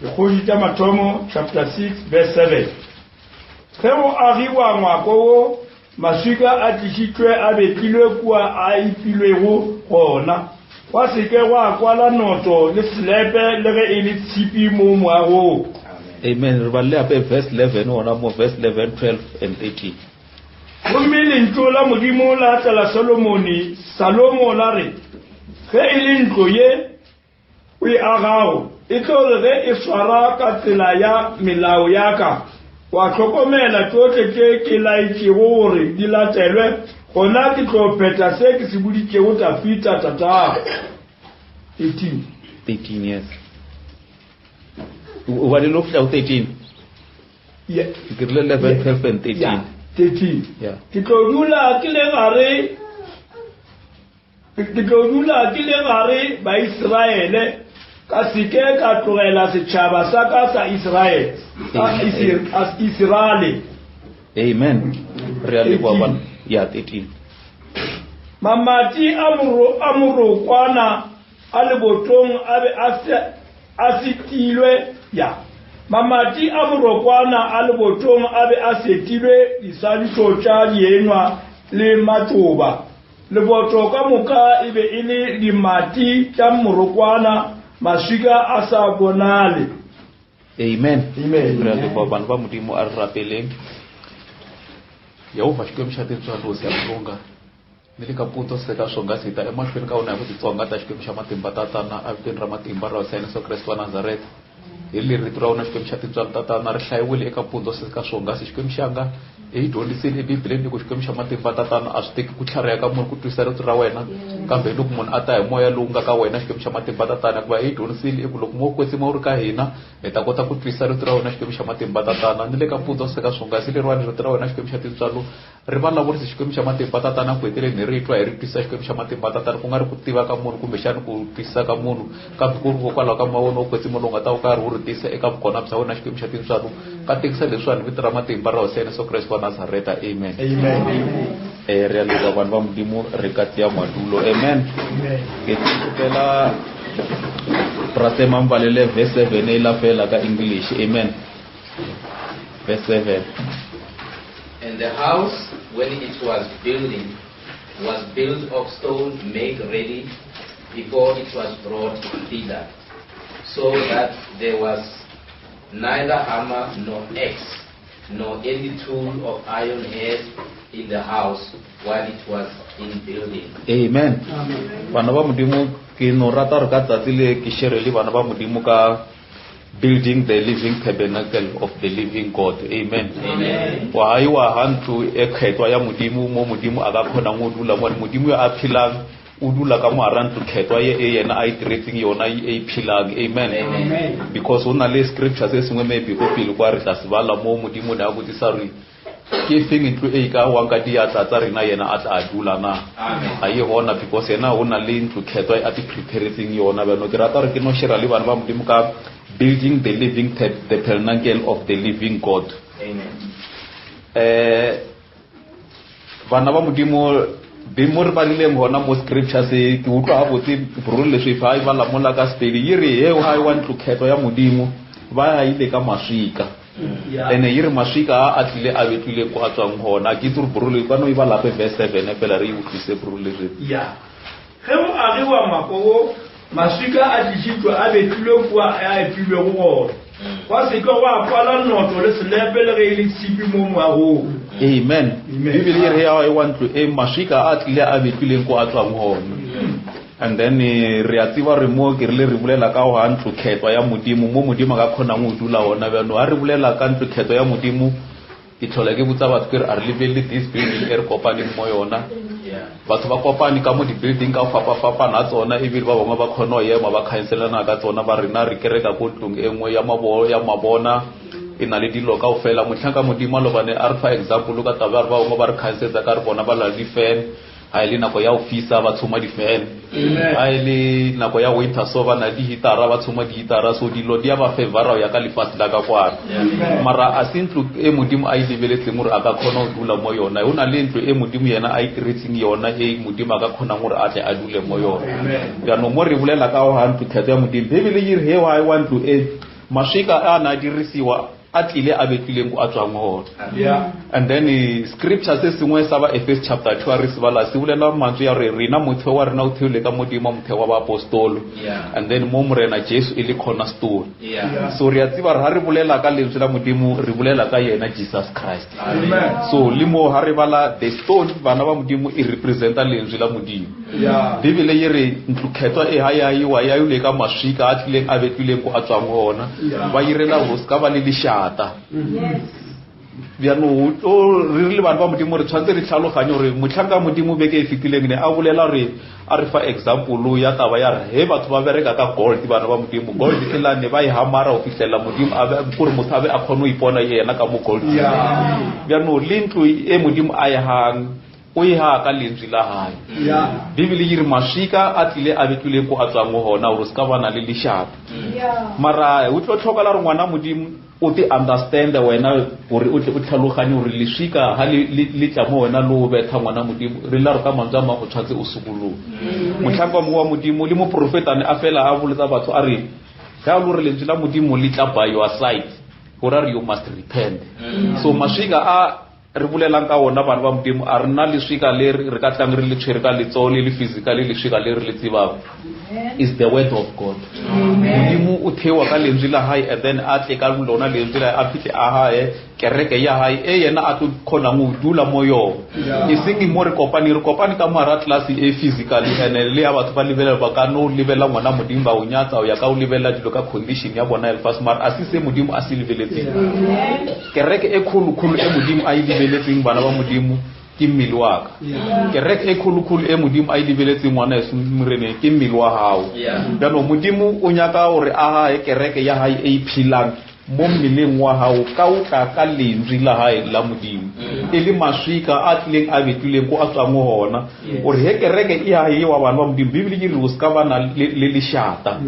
Khojita Matomo chapter 6 verse 7. Khemo ariwa ngwako masika atishitwe abekilwe kwa aipilwego gona. Wa seke wa kwala noto le slepe le ile tsipi mo mwago. Amen. Rivale ape verse 11 ona mo verse 11, 12 and 13. Kumili ntola modimo la tala Solomoni Salomo lare. Ge ile ntloye we agao. Ito re iswara ka tsela ya milao yaka. Wa tlhokomela tsotlhe tse ke laitse gore di latelwe gona ke tlo pheta se ke se buditse go ta fita tata 13 years. What you look at 13? Yeah. 11, 12 and 13. Yeah. 13. Yeah. Ke tlo dula ke le gare ba Israele ka sike ka tlogela setšhaba sa ka sa Israel as Israeli. Amen. Really one. Yeah, 13. Mamati amuro kwana alebotong abe asitilwe ya. Mamati amuro kwana alebotong abe asetilwe disanto tša dienwa le matoba. Leboto ka moka ibe ile dimati tša morokwana masika asa bonale. Amen. Amen. Really baba nba modimo a rapeleng. Yehova xikwembu xa tintswalo se atlonga. Nile ka punto se ka songa sita emahlweni ka wona hi ku titsonga ta xikwembu xa matimba tatana a viteni ra matimba ra Hosi Yesu Kriste wa Nazareth. Hi leri rito ra wona xikwembu xa tintswalo tatana ri hlayiwile eka punto se ka songa se xikwembu xanga hi dyondzisile eBibeleni ku xikwembu xa matimba tatana a swi teki ku tlhariha ka munhu ku twisa rito ra wena kambe loko munhu a ta hi moya lowu nga ka wena xikwembu xa matimba tatana ku va hi dyondzisile ku loko mo kwetsima wu ri ka hina hi ta kota ku twisa rito ra wena xikwembu xa matimba tatana ni le ka punto se ka songa se leriwani rito ra wena xikwembu xa tintswalo ri vulavurisa xikwembu xa matimba tatana ku heteleni ri twa hi ri twisa xikwembu xa matimba tatana ku nga ri ku tiva ka munhu kumbe xani ku twisisa ka munhu kambe ku ri kokwalaho ka mavona wo kwetsima lowu nga ta wu karhi wu ri tisa eka vukona bya wena xikwembu xa tintswalo ka tekisa leswiwani vito ra matimba ra Hosi Yesu Kriste wa Nazareta. Amen. Amen. Realiza vanhu va modimo re ka tia madulo. Amen. Ke tsela prate mambalele verse 7 e la fela ka English. Amen. Verse 7. And the house, when it was built of stone made ready before it was brought thither, so that there was neither hammer nor axe nor any tool of iron head in the house while it was in building. Amen. Vana va modimo ke no rata re ka tsatsi le ke share le vana va modimo ka building the living tabernacle of the living God. Amen. Amen. Wa haiwa hantu e khetwa ya modimo mo modimo aga khona ngodula mo modimo ya aphilang udula ka mo arantu khetwa ye yena a itreating yona e philang. Amen. Amen. Because ona le scriptures se sengwe maybe go pele kwa re tla sibala mo modimo ne a botisa re ke feng ntlo e ka wa ka dia tsa rena yena a tla adula na. Amen. Aye hona because yena ona le ntlo khetwa a ti preparing yona bano ke rata re ke no share le bana ba modimo ka building the living tabernacle of the living God. Amen. Vana ba modimo be mo re balile ngona mo scriptures ke utlwa ha botse brolo le swifa I vala mola ka Sepedi yiri he ha I want to khetwa ya modimo ba ile ka maswika ene yiri maswika a tlile a betlile go a tswang hona ke tsuru brolo ba no I vala pe verse 7 pela re utlwise brolo le ya ge mo ariwa makogo maswika a dishitwa a betlile kwa a epilwe go wa se ka wa kwala noto le selepe le ge ile sipi mo mwago. Amen. Bibele re ya I want to maswika a tlile a betlile go a tswang hona. And then re a tsiba re mo ke re bulela ka go ntlo khetwa ya modimo mo modimo ga khona mo dula ona bano ha re bulela ka ntlo khetwa ya modimo e tlhola ke botsa batho ke re a re lebelle this building er kopane mo yona batho ba kopane ka mo di building ka fapa na tsona e bile ba bangwe ba khona ye ma ba cancelana ka tsona ba rena re kereka go tlong engwe ya mabona ina le dilo ka ofela motlhanka modimo lo bane a re fa example ka tabar ba bangwe ba re cancelza ka re bona ba la di fan ha ile nako ya ofisa ba tsoma di fan ha ile nako ya winter so ba na di hitara ba tsoma di hitara so dilo dia ba favor ya ka lefast la ka kwa mara asintlu e modimo a ilebeletse gore aka khona go dula mo yona una le ntlo e modimo yena a itreating yona e modimo aka khona gore a tle a dule mo yona ya no mo re bulela ka go hantu khetho ya modimo bebele yiri he I want to mashika a na dirisiwa a tlile a betlileng go a tswang go Yeah. and then scripture se sengwe sa ba Ephesians chapter 2 a re se bala se bulela mantswe ya re rena motheo wa rena o theole ka modimo motheo wa ba apostolo Yeah. and then mo morena Jesu ile cornerstone Yeah. so re a tsiba re ha re bolela ka lentswe la modimo re bolela ka yena Jesus Christ Amen. so le mo ha re bala the stone bana ba modimo e representa lentswe la modimo Yeah. bibele ye re ntlukhetwa e ha ya yiwa ya ile ka mashika a tlileng a betlileng go a tswang gona ba irela go ska ba le lishata bja no o re le bana ba modimo re tshwantse re tlhaloganye gore motlhanka modimo beke e fitileng ne a bolela re a re fa example ya taba ya re he batho ba bereka ka gold bana ba modimo gold ke la ne ba e hamara o fitlela modimo a be gore motho a be a khone o ipona yena ka mo gold bja no le ntlo e modimo a e hang o e ha ka lentswe la hae Yeah. bibele e re mashika a tlile a betlile ko a tswang gona gore se ka bana le lishata mara o tlo tlhoka la re ngwana modimo o te understand wena gore o tle o tlhaloganye gore leshika ha le tla mo wena lo betha ngwana modimo re la re ka mantswe a go tshwatse o sukulu motlhanka mo wa modimo le mo profetane a fela a boletsa batho a re ga lo re lentswe la modimo le tla by your side gore you must repent so mashika a re bolelang ka ona bana ba modimo a rena leshika le re ka tlang re le tshwere ka letsole le physically leshika le re le tsebang is the word of God modimo o thewa ka lentswe la hae and then a tle ka lona lentswe la a fihle a hae kereke ya hae e yena a tlo khona go dula mo yo e seng mo re kopane ka mara class e physically and le ya batho ba lebela ba ka no lebela ngwana modimo ba o nyatsa o ya ka o lebela dilo ka condition ya bona el fast mar asise modimo a se lebeletseng kereke e khulu e modimo a lebeletseng bana ba modimo ke mmele wa ka kereke e khulu e modimo a lebeletseng ngwana e semorene ke mmele wa hao bjano modimo o nyaka gore a hae kereke ya hae e iphilang mo mmeleng wa hao ka o ka lentswe la hae la modimo e le mashika a tlileng a betlileng ko a tswang gona gore he kereke e hae wa bana ba modimo bibele ke re o ska bana le leshata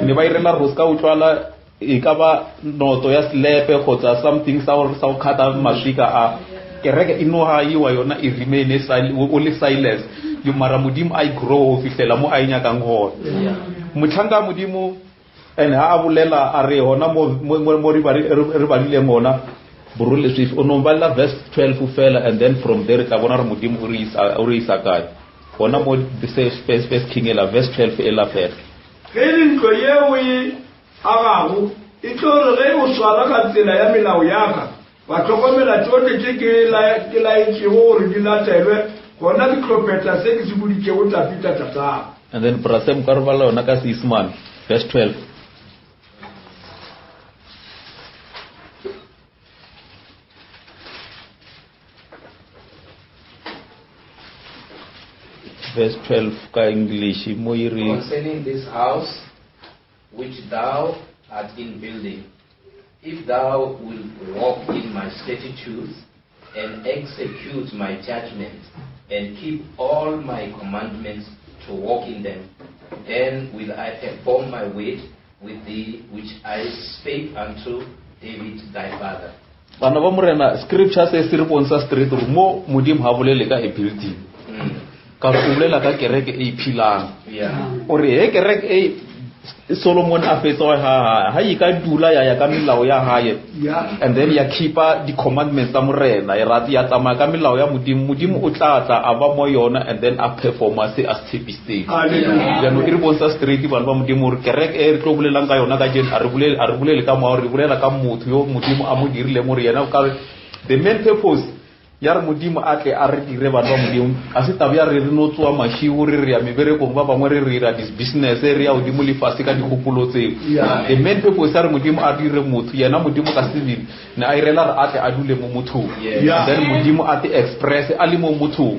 ne ba irela re o ska utlwala e ka ba noto ya slepe kgotsa something sa o khata mashika a kereke ino haiwa yona e remain o le silence yo mara modimo I grow fitlela mo a inyakang gona motlhanka modimo and ha a bolela a re hona mo re ba dile ngona borole swift o no bala verse 12 fela and then from there ka bona re modimo o re isa kae hona mo the first king ela verse 12 ela fela ge dintlo yeo e agago e tlo re ge o swala ka tsela ya melao yaka ba tlhokomela tsotlhe tse ke laetšego gore di latelwe gona ditlhopetla se ke se boditšego tafita tatang and then brasem ka re bala yona ka seisman verse 12 verse 12 ka English mo iri concerning this house which thou art in building, if thou wilt walk in my statutes and execute my judgments and keep all my commandments to walk in them, then will I perform my word with thee which I spake unto David thy father. bana ba morena scripture se se re bontsha straight mo modimo ha bolele ka a building ka go bolela ka kereke e philang ore he kereke e Solomon a fetwa ha e ka dula ya ka melao ya hae and then ya keepa the commandments tsa morena e rati ya tsamaya ka melao ya modimo o tla a ba mo yona and then a performance as tshepisitse ya no re bontsha straight bana ba modimo re kereke e re tlo bolelang ka yona ka jeng a re bolele ka mo re bolela ka motho yo modimo a mo dirile mo re yena ka the main purpose ya re modimo a tle a re dire bana ba modimo a se taba ya re no tswa mashiwo re ya mebereko ba bangwe re ra this business area o dimo le fase ka dikgopolo tseo the main purpose ya re modimo a dire motho yena modimo ka civil ne a irela re a tle a dule mo motho then modimo a te express a le mo motho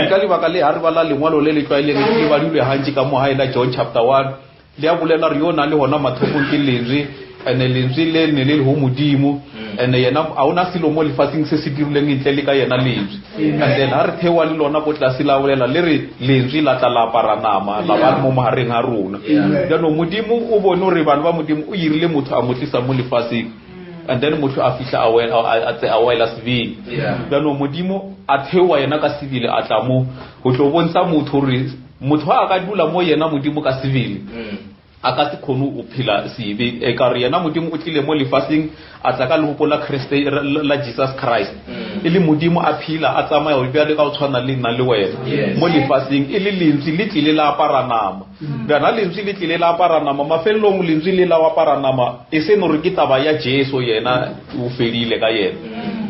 ka le baka le ha re bala lengwalo le le tlwaileng le ba dule hantsi ka mo haela John chapter 1 le a bolela re yona le hona mathokong ke lentswe ene lentswe le ne le ho modimo ene yena a ona silo mo lefatsheng se se dirileng ntle le ka yena lentswe and then ha re thewa le lona go tlase la bolela le re lentswe la tla la paranama la ba mo mahareng a rona no modimo o bone re bana ba modimo o irile motho a motlisa mo lefatsheng and then motho a fihla a wela civil no modimo a thewa yena ka civil a tla mo go tlo bontsha motho re motho a ka dula mo yena modimo ka civil aka se khonu o phela sibe e ka re yena modimo o tlile mo lefasing a tsaka le hopola Kriste la Jesus Christ ile modimo a phela a tsamaya o bya le ka o tshwana le nna le wena mo lefasing ile lentsi le tlile la paranama bana lentsi le tlile la paranama mafelong lentsi le la wa paranama e se no re ke taba ya Jesu yena o felile ka yena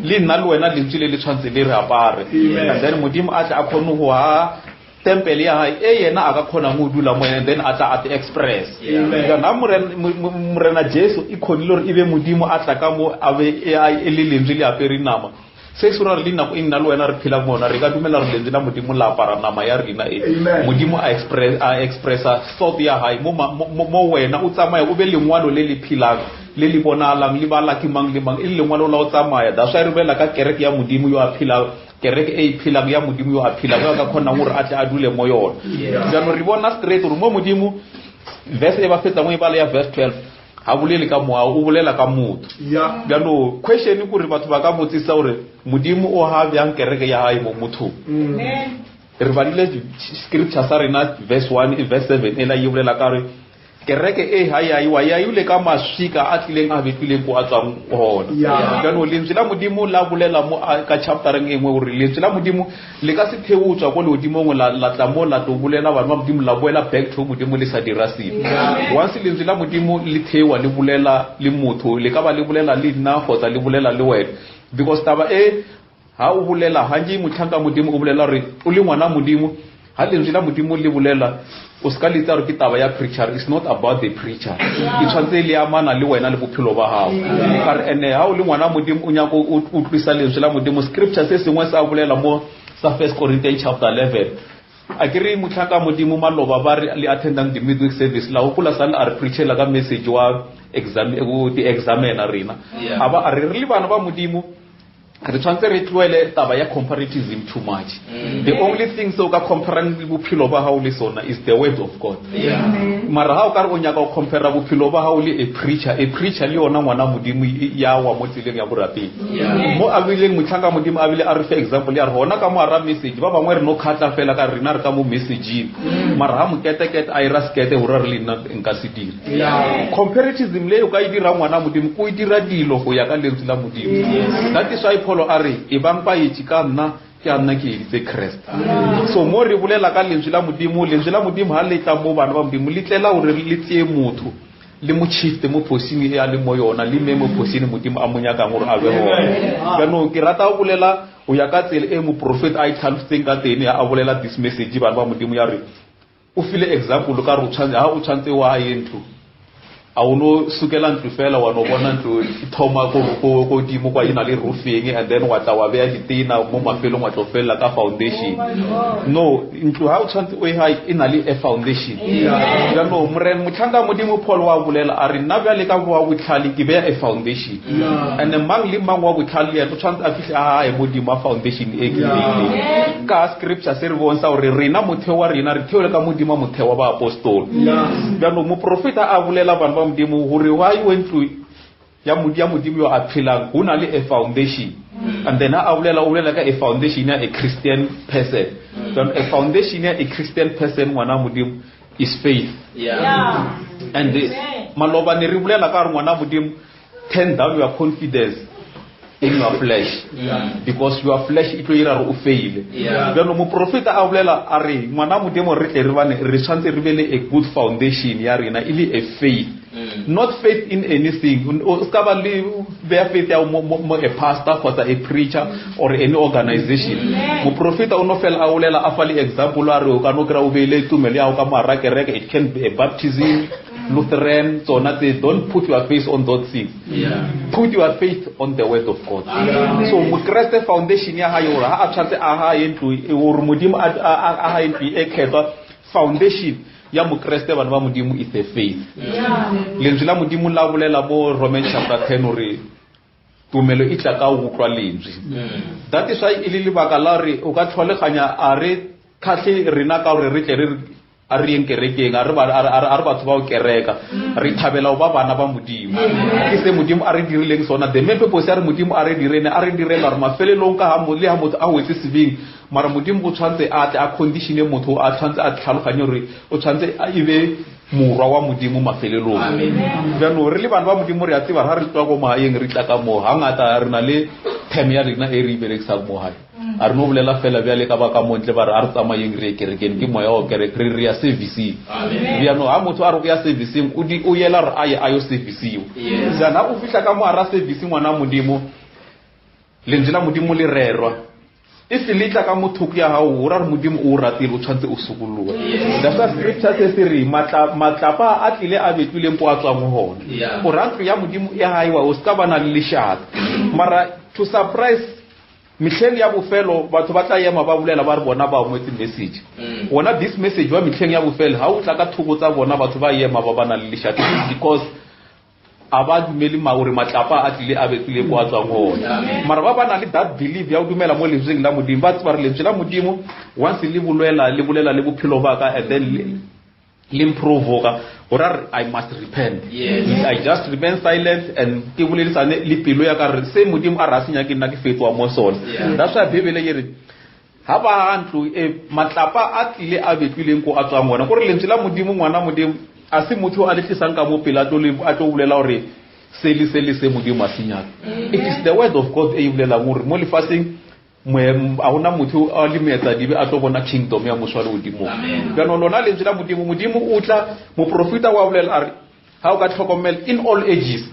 le nna le wena lentsi le tshwantse le re apare and then modimo a tla a khonu ho ha temple ya hae yena aka khona mo dula mo and then ata at express kana morena Jesu I khonile re ibe modimo a tla ka mo ave e le lentswe le apere nama se sura re lena go nna le wena re phela mona re ka dumela re lentswe la modimo la para nama ya rena modimo a expressa thought ya hae mo wena o tsamaya o be lengwalo le le philang le le bonalang le bala ke mang le mang ile lengwalo la o tsamaya da swa re bela ka kereke ya modimo yo a phela kereke e philang ya modimo yo a phela ka khona gore a tla a dule mo yona jano re bona straight re mo modimo verse e ba fetsa mo e bala ya verse 12 ha bolele ka moa o bolela ka motho jano question ke re batho ba ka botsisa gore modimo o ha bya kereke ya hae mo motho re balile scripture sa rena verse 1 verse 7 ela e bolela ka re kereke e hayi wa ya yule ka maswika a tlileng a betlileng go a tsang hona jano lentswe la modimo la bolela mo ka chapter engwe gore lentswe la modimo le ka se theutswa go le modimo ngwe la tla mo la to bolela ba modimo la boela back to modimo le sa dira sile once lentswe la modimo le thewa le bolela le motho le ka ba le bolela le nna kgotsa le bolela le wena because taba e ha o bolela hanji motlhanka modimo o bolela re o le ngwana modimo ha lentswe la modimo le bolela o ska le tsa re ke taba ya preacher is not about the preacher e tshwantse le amana le wena le bophelo ba hao ka re ene ha o le ngwana modimo o nyako o tlisa lentswe la modimo scripture se sengwe sa bolela mo sa 1 Corinthians chapter 11 a kere motlhaka modimo maloba ba re le attendang the midweek service la o kula sala a re preachela ka message wa examiner rena aba a re le bana ba modimo re tshwantse re tloele taba ya comparativism too much the only thing so ka comparing bophelo ba hao le sona is the word of God mara ha o ka re o nyaka o compare bophelo ba hao le a preacher le ona ngwana modimo ya wa mo tseleng ya borapeng mo a bileng motlhanga modimo a bile a re fe example ya re hona ka mo ara message ba bangwe re no khatla fela ka rena re ka mo message mara ha mo ketekete a ira skete hore re le nna nka se dira comparativism le o ka dira ngwana modimo o dira dilo go ya ka lentswe la modimo that is why Paul are e bang pa itse ka nna ke a nna ke itse Christ so mo re bolela ka lentswe la modimo ha le tla mo bana ba modimo le tlela hore le tsie motho le mo chief mo posing ya le mo yona le me mo posing modimo a monyaka gore a be ho bano ke rata o bolela o ya ka tsele e mo prophet a itlhaloseng ka tene a bolela this message bana ba modimo ya re o file example ka re o tshwantse wa yentlo a uno sukela ntlo fela wa no bona ntlo thoma go dimo kwa ina le roofing and then wa tla wa beya ditina mo mafelong wa tlofela ka foundation no ntlo ha o tshwantse o ha ina le a foundation ya no mren motlhanga modimo Paul wa bolela a re nna bya le ka go wa botlhali ke beya a foundation and mang le mang wa botlhali ya tshwantse a fihle a modimo foundation e ke ka scripture se re bonsa hore rena motheo wa rena re theole ka modimo motheo wa ba apostol ya no mo profeta a bolela bana modimo hore why went to ya modimo yo a phelang hona le a foundation and then a bolela ka a foundation ya a Christian person then a foundation ya a Christian person ngwana modimo is faith and maloba ne re bolela ka ngwana modimo turn down your confidence in your flesh because your flesh it will ira o fail then mo profeta a bolela a re ngwana modimo re tle re bane re tshwantse re bele a good foundation ya rena ile a faith not faith in anything o ska ba le be faith ya mo a pastor or a preacher or any organization mo profeta o no fela a bolela a fali example a re o ka no kra o bele tumele ya o ka mara kereke it can be a baptism Lutheran tsona they don't put your faith on those things put your faith on the word of God so mo Christ foundation ya hayo ha a tshwantse a ha yentlo o re modimo a ha yentlo e khetwa foundation ya mo Christ bana ba modimo is the faith lentswe la modimo la bolela bo Romans chapter 10 ore tumelo e tla ka go utlwa lentswe that is why ile le baka la re o ka tlholeganya a re khahle rena ka gore re tle re a re yeng kerekeng a re batho ba o kereka re thabela o ba bana ba modimo ke se modimo a re dirileng sona the main purpose a re modimo a re direla re mafelelong ka ha le ha motho a wetse sebing mara modimo o tshwantse a conditione motho a tshwantse a tlhaloganye re o tshwantse a ibe morwa wa modimo mafelelong bjano re le bana ba modimo re a tseba ha re tswa go mahaeng re tla ka mo hangata re na le time ya rena e re berekisa mo hae a re no bolela fela bjale ka baka montle ba re a re tsamayeng re kerekeng ke moya o kereke re ya servicing bjano ha motho a re go ya servicing o yela re ayo servicing jana o fihla ka mo ara servicing ngwana modimo lentswe la modimo le rerwa e se letla ka mothoku ya hao o ra re modimo o ratile o tshwantse o sukuluwa that's why scripture se re matlapa a tlile a betuleng po a tswa mo hona o ra ntlo ya modimo e haiwa o ska bana le leshaka mara to surprise mihleng ya bofelo batho ba tla yema ba bulela ba re bona ba mo message wona this message wa mihleng ya bofelo ha o tla ka thoko tsa bona batho ba yema ba bana le leshaka because aba dumeli maore matlapa a tlile a betule go a tswang hona mara ba bana le that believe ya o dumela mo letseng la modimo ba tswa re letseng la modimo once le bolela le bophelo ba ka and then le improvoka ora I must repent I just remain silent and ke bolelisane le pelo ya ka re se modimo a rasinya ke nna ke fetwa mo sona that's why bibele ye re ha ba ntlo matlapa a tlile a betuleng go a tswang hona go re letseng la modimo ngwana modimo a se motho a le tlisang ka mo pela a tlo bolela hore se modimo a senyaka it is the word of God e bolela gore mo lefatsheng a hona motho a le metsa dibe a tlo bona kingdom ya mosware modimo bjano lona le tsela modimo o tla mo profeta wa bolela a re ha o ka tlhokomela in all ages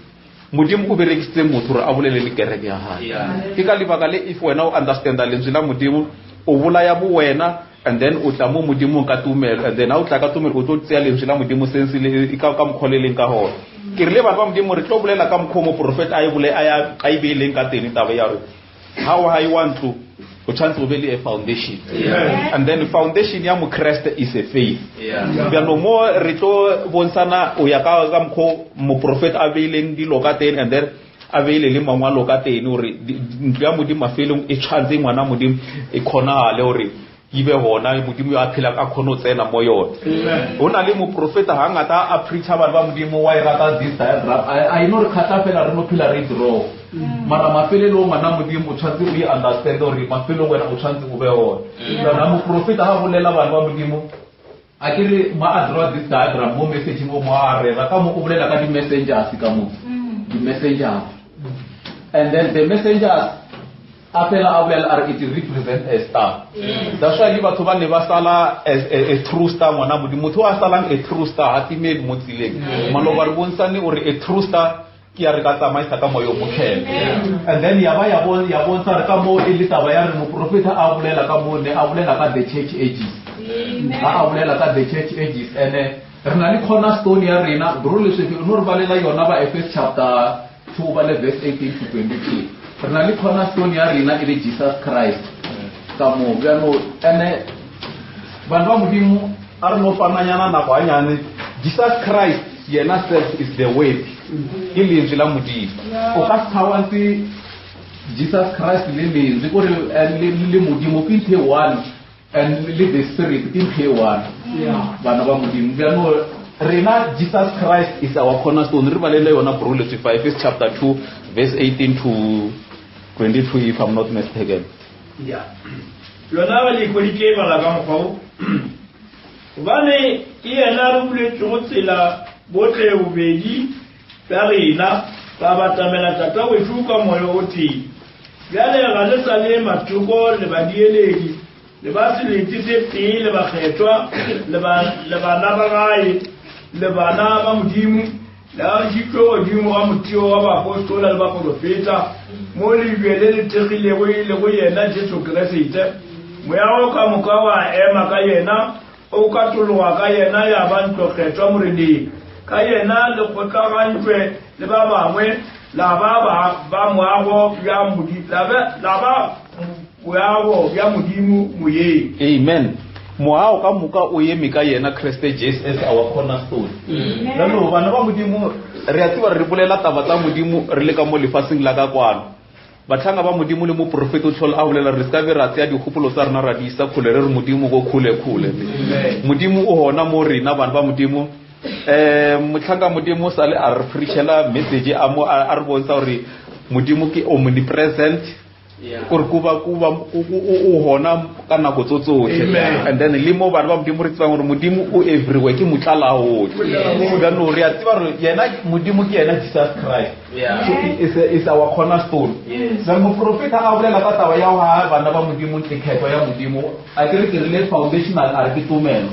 modimo o berekisitse motho re a bolele le kereke ya hae ke ka lebaka le if wena o understand le tsela modimo o bolaya bo wena and then o tla mo modimo ka tumelo and then ha o tla ka tumelo o tlo tsaya lentswe la modimo sense le ka mkholeleng ka hona ke re le ba modimo re tlo bolela ka mkhomo prophet a ibeleng ka teng taba ya re how I want to o chance to be a foundation and then the foundation ya mo Christ is a faith no more re tlo bontshana o ya ka mkho mo prophet a beleng di lokateng and then a bele le mangwalo ka teng hore ntwa modimo mafelong e tshwantse ngwana modimo e khona le hore ibe hona modimo a phela ka khono tsena mo yona hona le mo profeta hangata a preacher ba modimo wa irata this diagram I know re khata fela re no phela re draw mara mafelelo ngwana modimo o tshwantse o understand hore mafelo wena o tshwantse o be hona na mo profeta ha bolela ba modimo a kere ma draw this diagram mo message mo a re ka mo o bolela ka di messengers ka mo di messengers and then the messengers apela awel are it represent a star that's why batho ba ne ba sala a true star mona modimo motho a salang a true star atimedi mo tsileng maloba re bontshane ore a true star ke ya re ka tsamaisa ka moyo mokhele and then ya bontsha re ka mo le taba ya re mo profeta a bolela ka mo ne a bolela ka the church ages a bolela ka the church ages and re na le cornerstone ya rena bro le se no re balela yona ba Efes chapter 2 ba le verse 18 to 22 na le cornerstone ya rena e le Jesus Christ ka mo bjano ene bana modimo a re no fananyana na go anyane Jesus Christ yena self is the way e le tsela modimo o ka tsawanti Jesus Christ le le go le modimo ke the one and le the spirit in the one bana ba modimo bjano rena Jesus Christ is our cornerstone re balele yona Proverbs 5 chapter 2 verse 18 to 22 if I'm not mistaken. Lona wali kolike bala ka mfao. Vane iya na rubule tsotsela botle ubedi tarina baba tamela tata we fuka moyo oti. Yale ga le sale matuko le badieledi le basi le tite pile ba khetwa le ba na ba gai le ba na ba mudimu la jiko dimu wa mutio wa ba apostola le ba profeta mo le bele le tegile go yena Jesu Christ mo ya ka mokawa ema ka yena o ka tologa ka yena ya ba ntlo khetwa moredi ka yena le go ka gantwe le ba bangwe la ba moago ya mudi la ba moago ya mudimu moye amen moao ka muka o yeme ka yena Christ Jesus as our cornerstone lalo bana ba modimo re a tswa re bolela taba tsa modimo re le ka mo lefatsheng la ka kwana batlhanga ba modimo le mo profeta o tlhola a bolela re ska be ra tseya dikgopolo tsa rena ra di isa kgole re re modimo go kgole modimo o hona mo rena bana ba modimo motlhanga modimo sa le a re preachela message a mo a re bontsha gore modimo ke omnipresent gore kuba o hona ka nako tsotsotlhe and then le mo bana ba modimo re tsang gore modimo o everywhere ke motlala o ga no re a tseba re yena modimo ke yena Jesus Christ so is our cornerstone then mo profeta a bolela ka taba ya ha bana ba modimo ke khetho ya modimo a ke re ke le foundational a re ke tumelo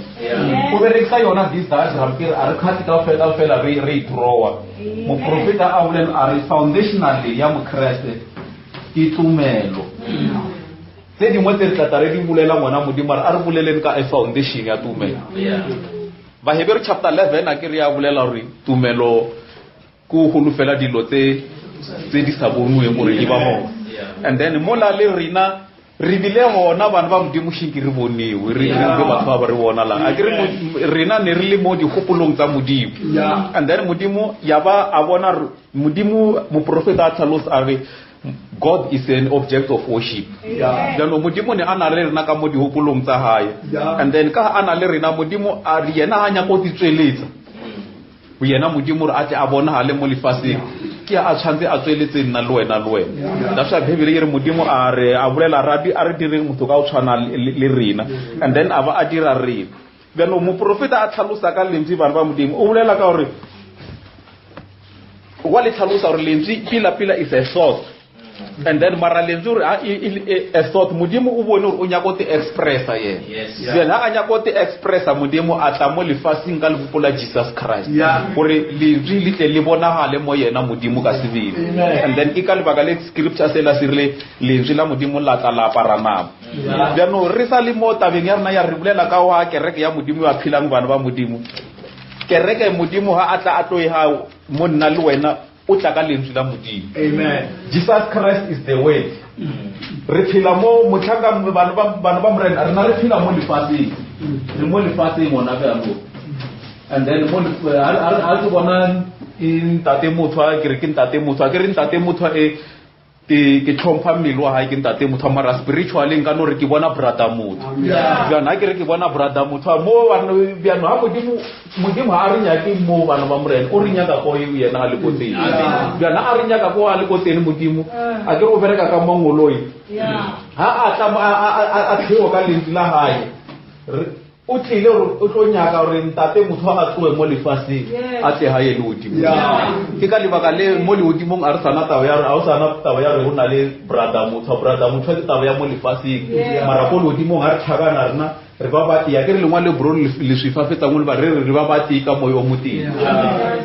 o berekisa yona this diagram ke a re khati ka fela re draw mo profeta a bolela a re foundational ya mo Christ itumelo tse dingwe tse tla tare di bulela ngwana modimo a re buleleng ka foundation ya tumelo ba Hebrew chapter 11 a ke re ya bulela hore tumelo ku holofela dilo tse di sa bonwe gore di ba mo and then mola le rina re bile hona bana ba modimo shinki re boniwe re be batho ba re bona la a ke re rina ne re le mo di khopolong tsa modimo and then modimo ya ba a bona modimo mo profeta a tlhalosa a re God is an object of worship. Jano modimo ne ana le rena ka mo di hopolong tsa hae. And then ka ana le rena modimo a re yena hanya go tsweletsa. O yena modimo re ate a bona ha le mo lefaseng. Ke a tshwantse a tsweletse nna le wena. That's why Bible re modimo a re a bolela rabi a re direng motho ka o tshwana le rena. And then aba a dira rena. Jano mo profeta a tlhalosa ka lentswe bana ba modimo. O bolela ka hore wa le tlhalosa hore lentswe pila is a thought. And then mara lentswe a thought modimo o bone o nya go te expressa yena yena a nya go te expressa modimo a tla mo lefasing ka lepola Jesus Christ gore lentswe le tle le bona gale mo yena modimo ka sebele and then ke ka lebaka le scripture se la sirile lentswe la modimo la tla la parana no re sa le mo tabeng ya rena ya re bulela ka wa kereke ya modimo wa philang bana ba modimo kereke modimo ha atla atloe ha mo nna le wena o tla ka lentswe la modimo amen Jesus Christ is the way re phela mo motlhanga bana ba morena re na re phela mo lefaseng re mo lefaseng mona ka mo and then mo a re bona in tate motho a ke re ke ntate motho a ke re ntate motho ke tlhompha mmele wa hae ke ntate motho mara spiritually nka no re ke bona brother motho bana ke re ke bona brother motho mo bana bjano ha modimo ha re nya ke mo bana ba morena o re nya ka go yena a le koteng bjana a re nya ka go a le koteng modimo a ke re o bereka ka mongoloi ha a tla a tlheo ka lentswe la hae o tlile o tlo nyaka gore ntate motho a tloe mo lefaseng a tle hae le odimo ke ka lebaka le mo le odimong a re sana taba ya re a o sana taba ya re ho na le brother motho ke taba ya mo lefaseng mara ko le odimong a re tlhabana rena re ba bati ya ke re lengwa le bro le swifafetsa mo le ba re ba bati ka moyo mo teng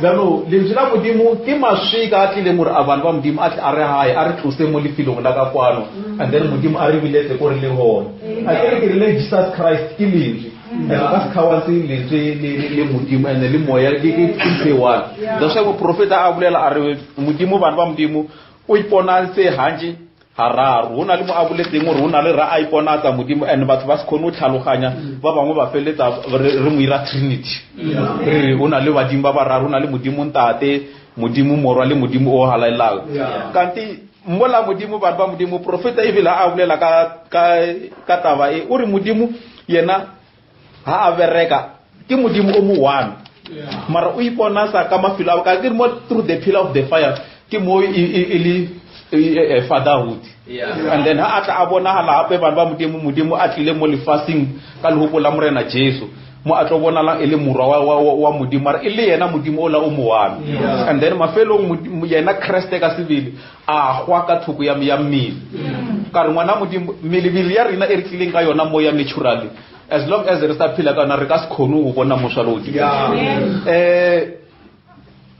jano le ntse la modimo ke mashika a tlile gore abantu ba modimo a re hae a re tlose mo lefilong la ka kwano and then modimo a re biletse gore le hona a ke re le Jesus Christ ke lentswe ka khawansi le modimo ene le moya ke tsewa that's why mo profeta a bolela a re modimo bana ba modimo o ipona se hanje hararu hona le mo abuletseng gore hona le ra a ipona tsa modimo ene batho ba se khone o tlhaloganya ba bangwe ba feletsa re mo ira trinity re hona le badimo ba bararo hona le modimo ntate modimo morwa le modimo o halalago kanti mmola modimo bana ba modimo profeta e bila a bolela ka taba e o re modimo yena ha a bereka ke modimo o mo one mara o ipona sa ka mafilo ka ke mo through the pillar of the fire ke mo fatherhood and then ha ata abona hala hape bana ba modimo a tlile mo lefasing ka lehopo la morena Jesu mo a tlo bona la ele murwa wa modimo mara ile yena modimo o la o mo one and then mafelong yena Christ ka sebele a gwa ka thoko ya mmele ka re ngwana modimo milibili ya rena e re tlileng ka yona mo ya naturally as long as re sa phela kana re ka se khone go bona moshwalodi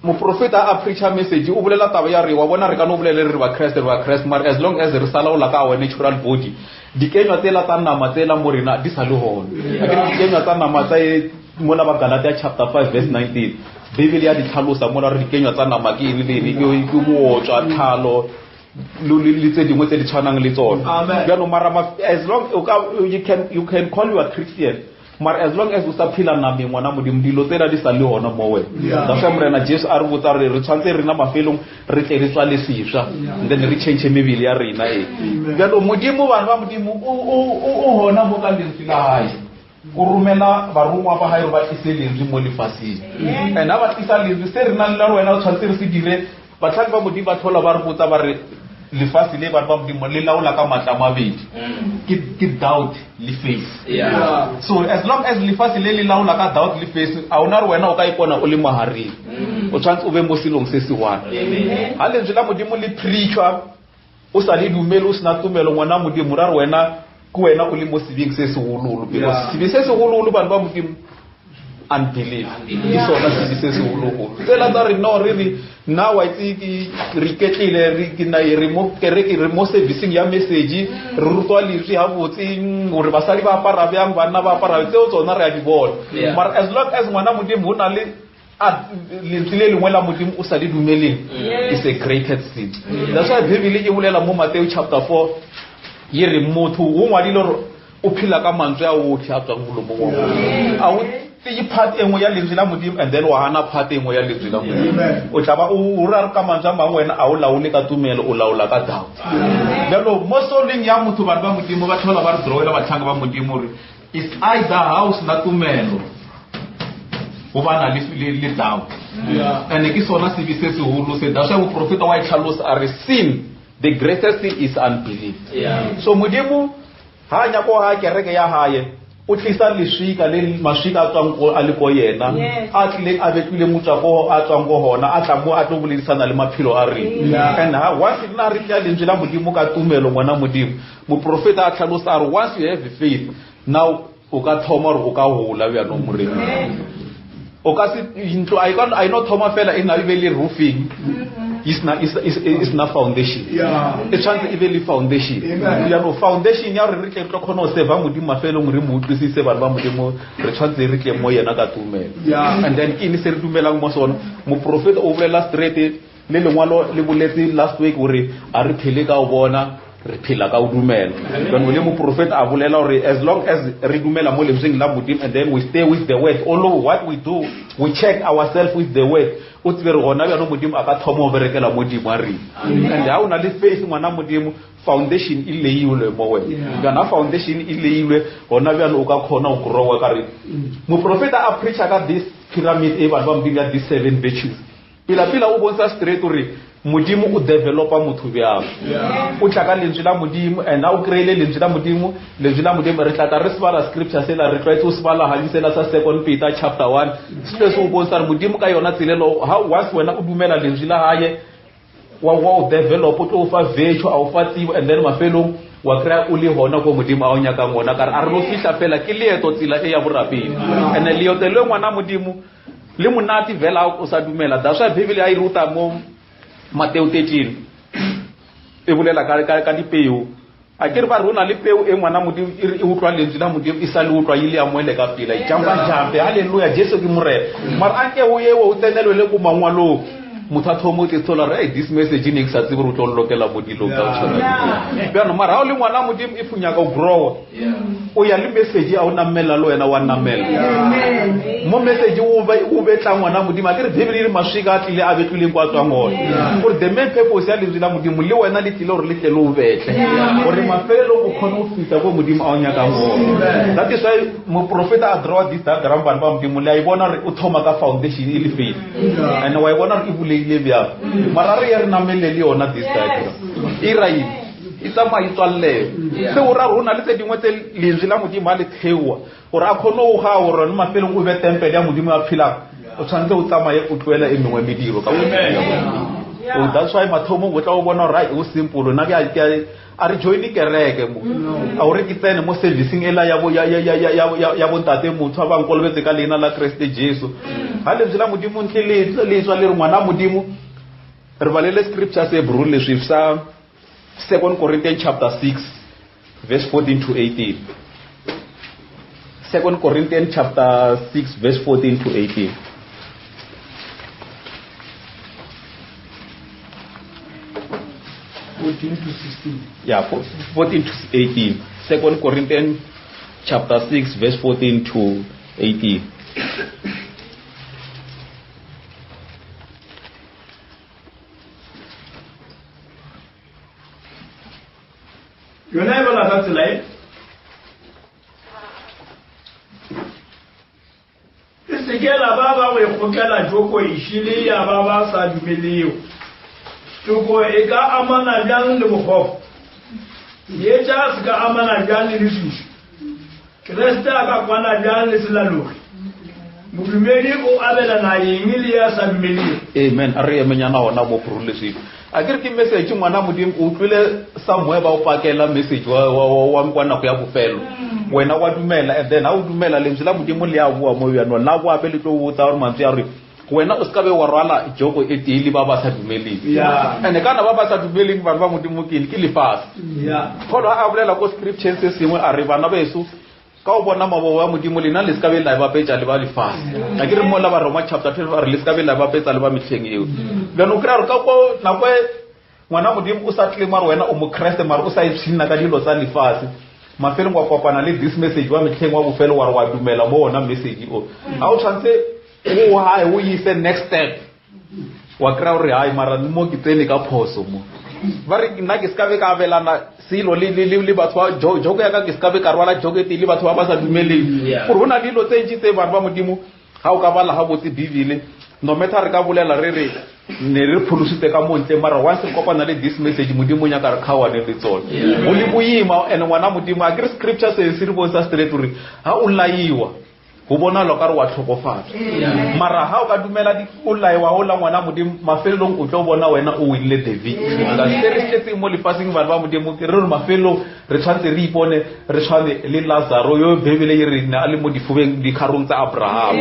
mo profeta a preacher message o bolela taba ya re wa bona re ka no bolele re ba Christ mar as long as re sala o la ka wa natural body dikenywa tsela tsa nama tsela mo rena di sa le hona a ke dikenywa tsa nama tsa mo la ba Galatia chapter 5 verse 19 Bibele ya di tlhalosa mo la re dikenywa tsa nama ke eng le ke mo tswa thalo le tse dingwe tse di tshwanang le tsona bjano mara as long you can call you a Christian Mar as long as o sa phela nameng ngwana modimo dilo tsela di sa le hona mo wena da fa morena Jesu a re botsa re tshwantse rena mafelong re tle re tswa le sešwa then re change mebele ya rena jalo modimo bana ba modimo o hona mo ka lentswe la hae o romela barongwa ba hae ba tlise lentswe mo lefaseng and ha ba tlisa lentswe se rena le la wena o tshwantse re se dire batlhaki ba modimo ba thola ba re botsa ba re lefase le bana ba modimo le laola ka matla mabedi ke doubt le faith so as long as lefase le laola ka doubt le faith a ona re wena o ka ipona o le mahareng o tshwantse o be mo selong se se wana ha lentswe la modimo le preachwa o sa le dumelo o sena tumelo ngwana modimo ra re wena ke wena o le mo sebeng se se gololo because sebe se se gololo bana ba modimo unbelief is all that is se gololo tsela tsa re no really now I think re ketlile re kina re mo kereke re mo servicing ya message re rutwa le ha botse gore basadi ba apara bjang bana ba apara tseo tsona re a di bona but as long as ngwana modimo o na le lentswe lengwe la modimo o sa le dumeleng is a greater sin that's why Bible e bolela mo Matthew chapter 4 ye re motho o ngwadile gore o phela ka mantswe a otlhe a tswang molomong wa motho a o tse part engwe ya lentswe la modimo and then wa hana part engwe ya lentswe la modimo o tla ba o ra ka mantswe a mangwe wena a o laole ka tumelo o laola ka doubt jalo mo soleng ya motho bana ba modimo ba thola ba re drawela batlhanga ba modimo re is either house na tumelo o bana le doubt and ke sona se bi se se holo se da sha mo profeta wa itlhalosa are sin the greatest sin is unbelief so modimo ha nya ko ha kereke ya hae o tlisa leshika le mashika a tswang go a le go yena a tle a betlile motsako a tswang go hona a tla mo a tlo boledisana le maphelo a rena and ha once na re tla lentswe la modimo ka tumelo ngwana modimo mo profeta a tlhalosa are once you have faith now o ka thoma re o ka hola bya no morena o ka se intlo I know thoma fela ina be le roofing is na foundation e tshwantse e be le foundation ya no foundation ya re tle tlo khona o seva modimo mafelong re mo utlwisise bana ba modimo re tshwantse re tle mo yena ka tumelo and then in se re dumelang mo sona mo prophet o bolela straight le lengwalo le boletse last week gore a re phele ka o bona re phela ka o dumela then le mo prophet a bolela gore as long as re dumela mo lentsweng la modimo and then we stay with the word all what we do we check ourselves with the word o tsere gona bja no modimo a ka thomo berekela modimo a re and ha una le faith ngwana modimo foundation e leilwe mo wena kana foundation e leilwe gona bja no ka khona o grow ka re mo profeta a preacher ka this pyramid e ba mbinga these 7 virtues pila o bonsa straight gore modimo o developa motho bjang o tla ka lentswe la modimo and now create lentswe la modimo re tla ka re sbala scripture se la re try to sbala halisela sa 2 Peter chapter 1 space o bonsa modimo ka yona tsilelo how once wena o dumela lentswe la haye wa develop o tlo fa virtue a o fatsiwa and then mafelong wa krea o le hona go modimo a o nyaka ngona ka re ro fihla fela ke leeto tsila e ya borapedi and leeto le ngwana modimo le monati vela o sa dumela that's why Bible ya iruta mo Matthew 13 e bolela ka dipeo a ke re ba rona le peo e ngwana modimo e utlwa lentswe la modimo e sa le utlwa ile ya moele ka pila e jamba jambe haleluya Jesu ke morena mara anke o ye o tsenelwe le go mangwalo muthatho mo ke tsola re this message ne ke sa tsebe re tlo lokela modilo ka tshwana bana mara o le ngwana modimo e funya ka grow o ya le message a ona mmela lo yena wa namela mo message o betla ngwana modimo a ke re Bible re mashika a tlile a betlile kwa tswa ngona for the main purpose ya lentswe la modimo le wena le tlile gore le tle lo betle gore mafelo o khona o fita go modimo a o nyaka ngona that is why mo profeta a draw this diagram bana ba modimo le a ibona re o thoma ka foundation e le faith and wa ibona re ile bya mara re re namele le yona this diagram Israel itama itswalle se o ra rona le tse dingwe tse lentswe la modimo a le thewa gore a khone o ga gore no mafelong o be temple ya modimo a phila o tshwanetse o tsamaye o tloela e mengwe mediro ka o that's why mathomo go tla o bona right o simple na ke a re join kereke mo a o re ke tsene mo servicing ela ya bo ntate motho a bang kolobetse ka leina la Kriste Jesu ha le tsela modimo ntle le tswa le re ngwana modimo re balele scripture se bro le swifsa 2 Corinthians chapter 6 verse 14 to 18 2 Corinthians chapter 6 verse 14 to 18 14 to 16 yeah 14 to 18 2 Corinthians chapter 6 verse 14 to 18. Yona e bala ka tsela e isikela baba we khokela joko ishile ya baba sa dumeleo joko e ka amana jang le bokgof ye ja ska amana jang le disu Krista ka kwana jang le selalo mudumedi o abela na yingili ya sa dumeleo. Amen. Are menyana ona bo prolesi akere ke message ngwana modimo o tlile somewhere ba o pakela message wa nkwana go ya bofelo wena wa dumela and then a o dumela le mtsela modimo le a bua mo yana la bua pele tlo o tsa re mantsi ya re wena o ska be wa rwala joko e tile ba ba sa dumeleng ene kana ba ba sa dumeleng ba ba modimo ke le fast kholo a bolela go scriptures se sengwe a re bana beso ka o bona mabo wa modimo le na le ska be la ba petsa le ba le fast akere mo la ba Roma chapter 12 re le ska be la ba petsa le ba metlheng eo le no kra re ka go na go ngwana modimo o sa tle mara wena o mo Christ mara o sa itsina ka dilo tsa lefase mafelo wa kopana le this message wa metlheng wa bofelo wa dumela mo ona message o a o tshwantse o ha o yise next step wa kra re hai mara mo ke tsene ka phoso mo ba re nna ke ska be ka belana silo le batho jogo ya ka ke ska be ka rwala jogo e le batho ba sa dumeleng gore hona dilo tse ntse tse ba modimo ha o ka bala ha botse bibele no matter re ka bolela re ne re pholusitse ka montle mara once kopana le this message modimo nya ka re khawane le tsone o le boima ene ngwana modimo a ke scripture se se re bontsha straight re ha o laiwa go bona lo ka re wa tlhokofatsa mara ha o ka dumela di o laiwa o la ngwana modimo mafelong o tlo bona wena o wile David ka seretse mo lefasing ba modimo ke re mafelo re tshwantse re ipone re tshwane le Lazaro yo bebele e re na le mo difubeng di kharong tsa Abraham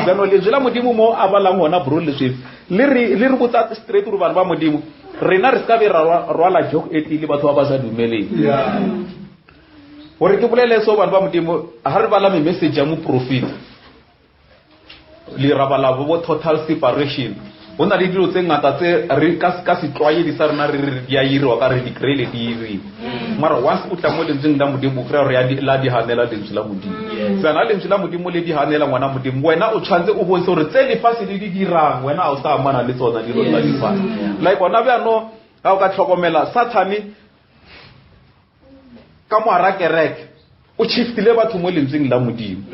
bano le jela modimo mo abala ngwana bro le se le re botsa straight re ba modimo rena re ska be rwala jok etile batho ba sa dumeleng gore ke bolele so ba modimo ha re bala me message ya mo prophet le rabala bo total separation bona le dilo tse ngata tse re ka se tlwaye di sa rena re ya irwa ka re di krele di iri mara once o tla mo lentseng la modimo kra re ya la di hanela lentswe la modimo tsana lentswe la modimo le di hanela ngwana modimo wena o tshwantse o bonse gore tse le fase le di dirang wena a o sa amana le tsona dilo tsa di fase like bona ba no ga o ka tlhokomela Sathane ka mo ara kereke o shiftile batho mo lentseng la modimo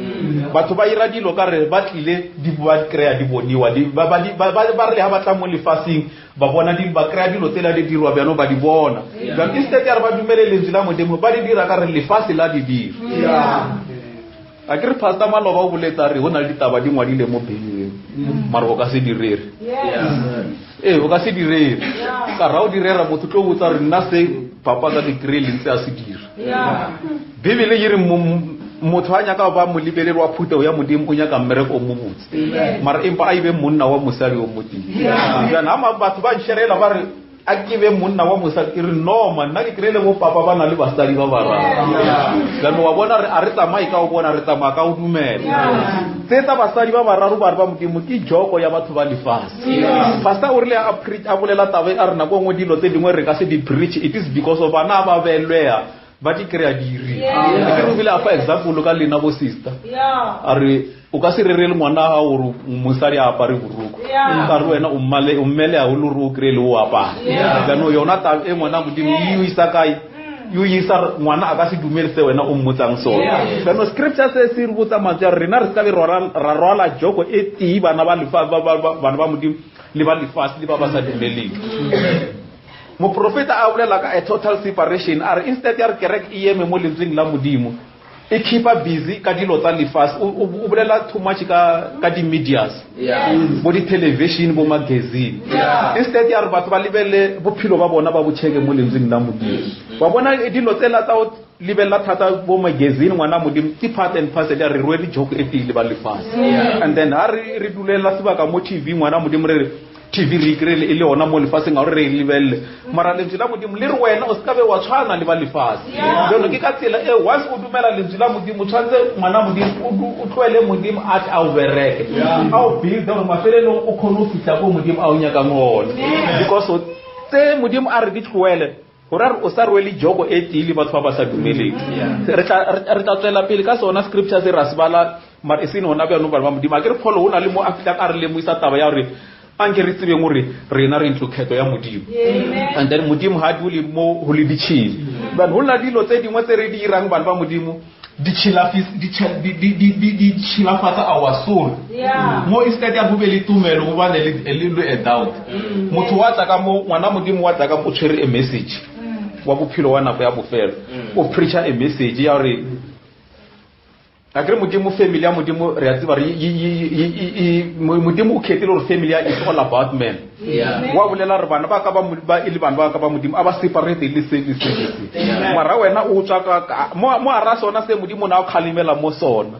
batho ba ira dilo ka re ba tlile di ba krea di boniwa ba re ha ba tla mo lefasing ba bona di ba krea dilo tse la di dirwa bjano ba di bona ba instead ya ba dumele lentswe la modimo ba di dira ka re lefase la di dira a ke re pastor Maloba o boletsa re hona le ditaba di ngwadile mo Bibeleng mara o ka se direre o ka se direre ka ra o direra motho tlo botsa re nna se papa ka degree le ntse a se dira Bibele e re motho a nyaka ba mo libelelwa wa phuteo ya modimo o nyaka mmereko mo botse mara empa a ibe monna wa mosadi o motimo yana ama batho ba nsherela ba re a ke be monna wa mosadi e re no man nna ke krele mo papa ba na le basadi ba bararo kana wa bona re a re tsamai ka o bona re tsamaya ka o dumela tsetsa basadi ba bararo ba re ba modimo ke joko ya batho ba lefase pastor o rile a preach a bolela tabe a re na go ngodilo tse dingwe re ka se di preach it is because of bana ba belwea ba di krea diri ke re bile a fa example ka lena bo sister are o ka se rerele ngwana ha o re mosadi a apare buruku ka re wena o mmele a o le ro krele o apara kana yona ta e ngwana modimo yu isa kai yu isa ngwana a ka se dumele se wena o mmotsang sona kana scripture se se re botsa matja rena re ska be rwala joko e ti bana ba lefa bana ba modimo le ba lefase le ba ba sa dumeleng mo profeta a bolela ka a total separation are instead ya re kerek e eme mo lentseng la modimo e keepa busy ka dilo tsa lefase o bolela too much ka di medias mo di television bo magazine instead ya re batho ba lebele bophelo ba bona ba botsheke mo lentseng la modimo wa bona dilo tsela tsa o libella thata bo magazine ngwana modimo ti part and parcel ya re rwele joke e tile ba lefase and then ha re dulela sebaka mo TV ngwana modimo re TV re krele ile ona mo lefaseng a re lebelle mara lentswe la modimo le re wena o ska be wa tshwana le ba lefase jalo ke ka tsela e once o dumela lentswe la modimo tshwanetse ngwana modimo o tlwele modimo at a o bereke a o build gore mafelelo o khona o fitla go modimo a o nyaka ngone because tse modimo a re di tlwele hora o sa rwele jogo e tile batho ba ba sa dumeleng re tla tswela pele ka sona scripture se rasibala mar e sene hona bjano ba modimo a ke re pholo hona le mo afita ka re le mo isa taba ya hore anke re tsebeng hore rena re ntlokhetho ya modimo and then modimo ha dule mo ho le ditshile ba hona dilo tse dingwe tse re di irang bana ba modimo di chilafatsa our soul mo instead ya bubele tumelo go bane le a doubt motho wa tla ka mo ngwana modimo wa tla ka mo tshwere a message wa bophelo wa nako ya bofelo o preacher a message ya re akere modimo family ya modimo re a tseba modimo o khetile gore family ya is all about men wa bolela re bana ba ka ba ile bana ba ka ba modimo aba separate le service mara wena o tswa ka mo ara sona se modimo na o khalimela mo sona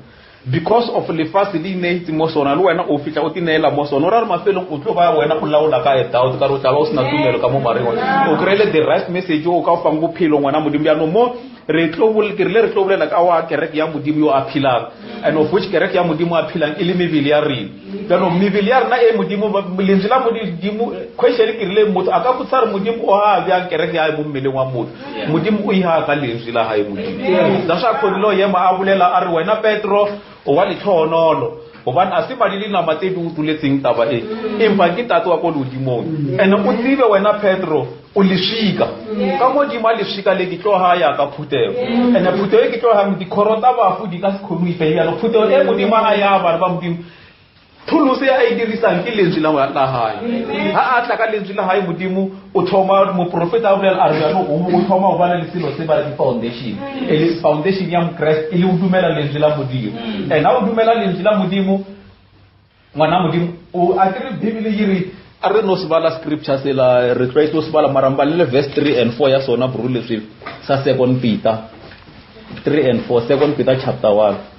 because of le fast le innate mo sona le wena o fitla o tinela mo sona ora re mafelong o tlo ba wena o laola ka doubt ka ro tla ba o sina tumelo ka mo mareng o krele the right message o ka fa ngo phelo ngwana modimo ya no mo re tlo bolela ka wa kereke ya modimo yo a philang and of which kereke ya modimo a philang ile mebele ya rena ka no mebele ya rena e modimo lentswe la modimo question ke rile motho aka putsara modimo o ha bya kereke ya mo mmeleng wa motho modimo o iha ka lentswe la hae modimo da sha khonilo yema a bolela a re wena Petro o wa le tlhonolo obane a se badile na matse di utuletseng taba e empa ke tato wa ko lodimong and o tsebe wena Petro o leshika ka modimo le shika le ditlo ha ya ka phutego and phutego ke tlo ha di khorota ba fu di ka se khonu ife ya no phutego e modimo a ya ba modimo thuluse ya idirisang ke lentswe la hae ha a tla ka lentswe la hae modimo o thoma mo profeta a bolela a re no o thoma o bana le selo se ba di foundation le foundation ya Christ ile o dumela lentswe la modimo and ha o dumela lentswe la modimo ngwana modimo o a tre Bible yiri a re no se bala scripture se la re try to se bala maramba le verse 3 and 4 ya sona brule se sa 2 Peter 3 and 4 2 Peter chapter 1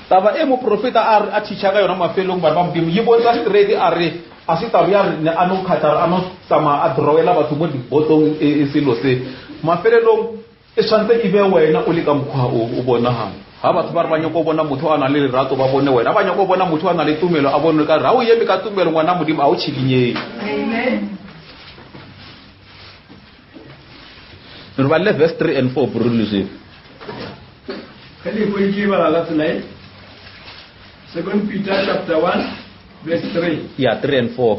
taba e mo profeta a teacher ka yona mafelong ba modimo yi bontsha straight a re a se taba ya ne a no khatara a no sama a drawela batho mo dibotong e selo se mafelong e tshwantse e be wena o le ka mokgwa o bona ha batho ba re ba nyoko bona motho a na le lerato ba bone wena ba nyoko bona motho a na le tumelo a bone ka ra o yeme ka tumelo ngwana modimo a o tshilinyeng amen re ba le verse 3 and 4 brulise kali ko yi ba la tonight 2 Peter chapter 1 verse 3 yeah 3 and 4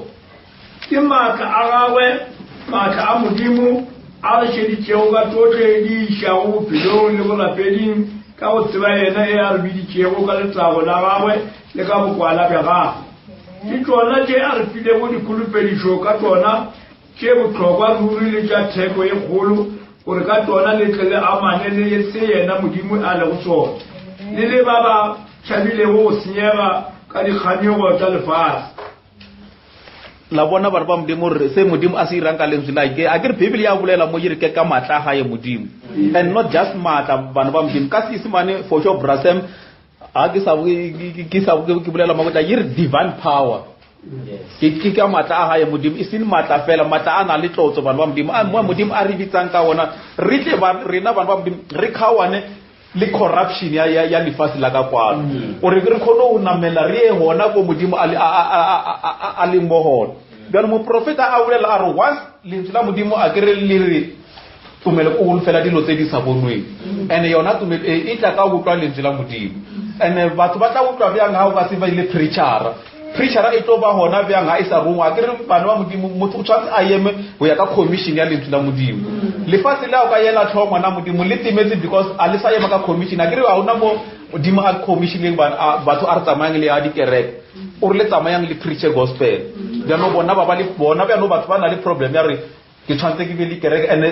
kimaka agawe maka amudimo a shedi tšeo tote di shawo pilo le bona peding ka o tseba yena e a re tšeo ka letsago la gagwe le ka bokwala bja gagwe ke tsona tše a re file go dikulupedišo ka tsona tše bohlokwa ruri le tša theko e kgolo gore ka tsona le tle le amane le se yena modimo a le go tsona le ba ba tšhabile go senyega ka dikganyego tša lefase la bona ba ba modimo se modimo a se irang ka lentswe la ke a ke re Bible ya bolela mo yire ke ka matla ga ye modimo and not just matla bana ba modimo ka se ismane for sure brasem a ke sa ke bolela mo tla yire divine power ke ka matla ga ye modimo e sene matla fela matla ana le tlotso bana ba modimo a modimo a re bitsang ka ona re tle ba rena bana ba modimo re khawane le corruption ya lefase la ka kwano o re re khono o namela re hona go modimo a le moholo bjalo mo profeta a bolela a re once lentswe la modimo a kere le re tumelo o fela dilo tse di sa bonweng and yona tumelo e tla ka utlwa lentswe la modimo and batho ba tla utlwa bjang ha o ka se ba ile preacher e tlo ba hona bjang ha isa rungwa kere bana ba modimo motho o tshwantse a yeme go ya ka commission ya lentswe la modimo lefase la o ka yela tlhomo na modimo le timetse because a le sa yema ka commission a kere a ona mo modimo a commissioning batho a re tsamayang le a dikereke o re le tsamayang le preacher gospel bjano bona ba le bona bjano batho ba na le problem ya re ke tshwantse ke be le kereke and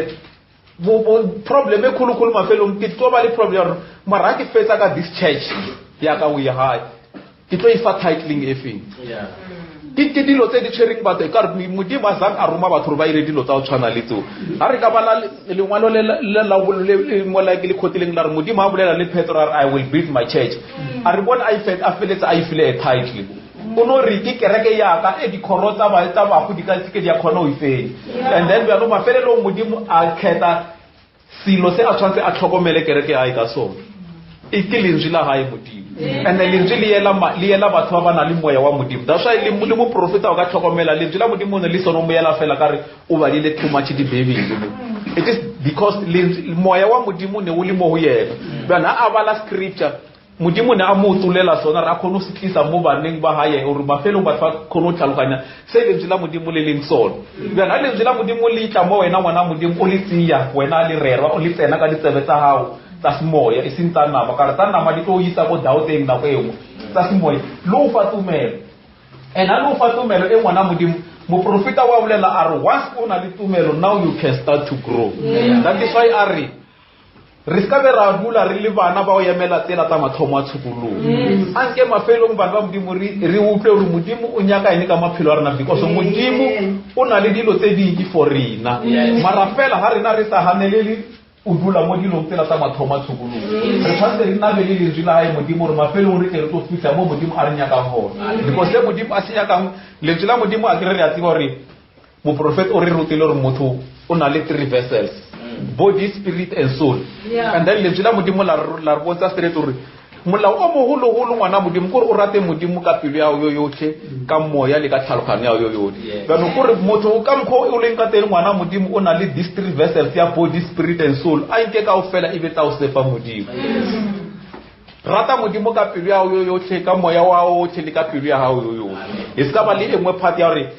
problem e khulukulu mafelong ke tlo ba le problem mara ke fetsa ka this church ya ka o ya hae ke tlo ifa titling efeng ke dilo tse di tshwereng batho ka re modimo a zang a roma batho ba ire dilo tsa o tshwana le tseo ha re ka bala lengwalo le mola ke le khotileng la re modimo a bolela le Petro I will build my church a re bona a feletsa a ifile a title o no re ke kereke ya ka e di khorotsa ba tsa ba go di ka tsike di a khona o ifeng and then ba no mafelelo modimo a kheta silo se a tshwantse a tlhokomele kereke ya ka sona e ke lentswe la hae modimo and lentswe le ela batho ba bana le moya wa modimo. That's why le mo profeta o ka tlhokomela lentswe la modimo ne le sono mo ela fela kare o ba le too much di baby. It is because moya wa modimo ne o le mo ho yena. Bana a bala scripture modimo ne a mo tulela sona ra khona se tlisa mo baneng ba hae o re ba felo ba khona tlhaloganya se lentswe la modimo le leng sona. Bana lentswe la modimo le tla mo wena ngwana modimo o le tsiya wena le rerwa o le tsena ka ditsebe tsa hao tsa semoya e seng tsa nama ka re tsa nama di tlo isa go daoteng na go engwe tsa semoya lo fa tumelo ena lo fa tumelo e ngwana modimo mo profeta wa bolela a re once o na le tumelo now you can start to grow. That is why a re ska be ra bula re le bana ba o yemela tsela tsa mathomo a tshukulu anke mafelong bana ba modimo re utlwe re modimo o nyaka ene ka maphelo a rena because modimo o na le dilo tse di for rena mara fela ha rena re sa hanelele o dula mo dilong tsela tsa mathomo a tshukulu re tshwantse re na be le lentswe la hae modimo re mafelong re tle re tlo fitla mo modimo a re nyaka hona because le modimo a se nyaka lentswe la modimo a kere re a tseba hore mo prophet o re rutile hore motho o na le 3 vessels, body, spirit and soul. And then lentswe la modimo la re bontsha straight hore molao o moholo ngwana modimo gore o rate modimo ka pelo ya o yotlhe ka moya le ka tlhaloganyo ya o yotlhe ba no gore motho ka mkho o leng ka teng ngwana modimo o na le these 3 vessels ya body, spirit and soul a nke ka o fela e be tla o sefa modimo. Rata modimo ka pelo ya o yotlhe ka moya wa o yotlhe le ka pelo ya hao yotlhe e ska ba le engwe part ya hore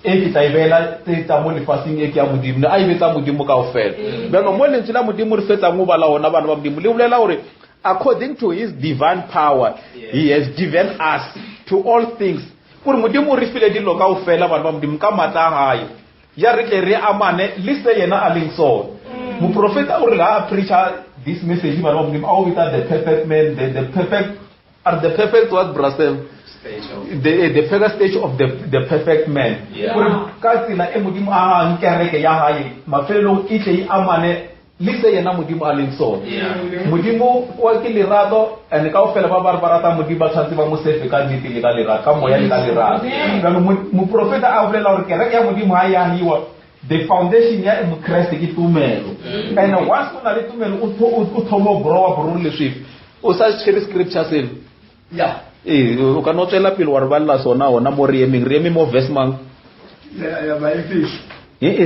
e ke taibela tsa mo lefasing e ke ya modimo ne a e betsa modimo ka o fela ba no mo lentswe la modimo re fetsa mo bala ona bana ba modimo le bolela hore according to his divine power, he has given us to all things. Kuri modimo re file dilo ka ofela bana ba modimo ka matla hae. Ya re tle re amane le se yena a leng so. Mo profeta o re la preacher this message bana ba modimo au without the perfect man, the perfect what brother the perfect stage of the perfect man. Kuri ka tsela e modimo a nkereke ya hae mafelo itle amane lise yena modimo a leng sona modimo wa ke lerato ene ka ofela ba barata modimo ba tshwantse ba mo sefe ka nnete le ka lerato ka moya le ka lerato kana mo profeta a bolela hore kereke ya modimo ha ya hiwa the foundation ya mo Christ ke tumelo and once o na le tumelo o thomo bro le swift o sa share scripture sel o ka no tsela pele wa re balla sona ona mo re eme mo verse mang ya ba fish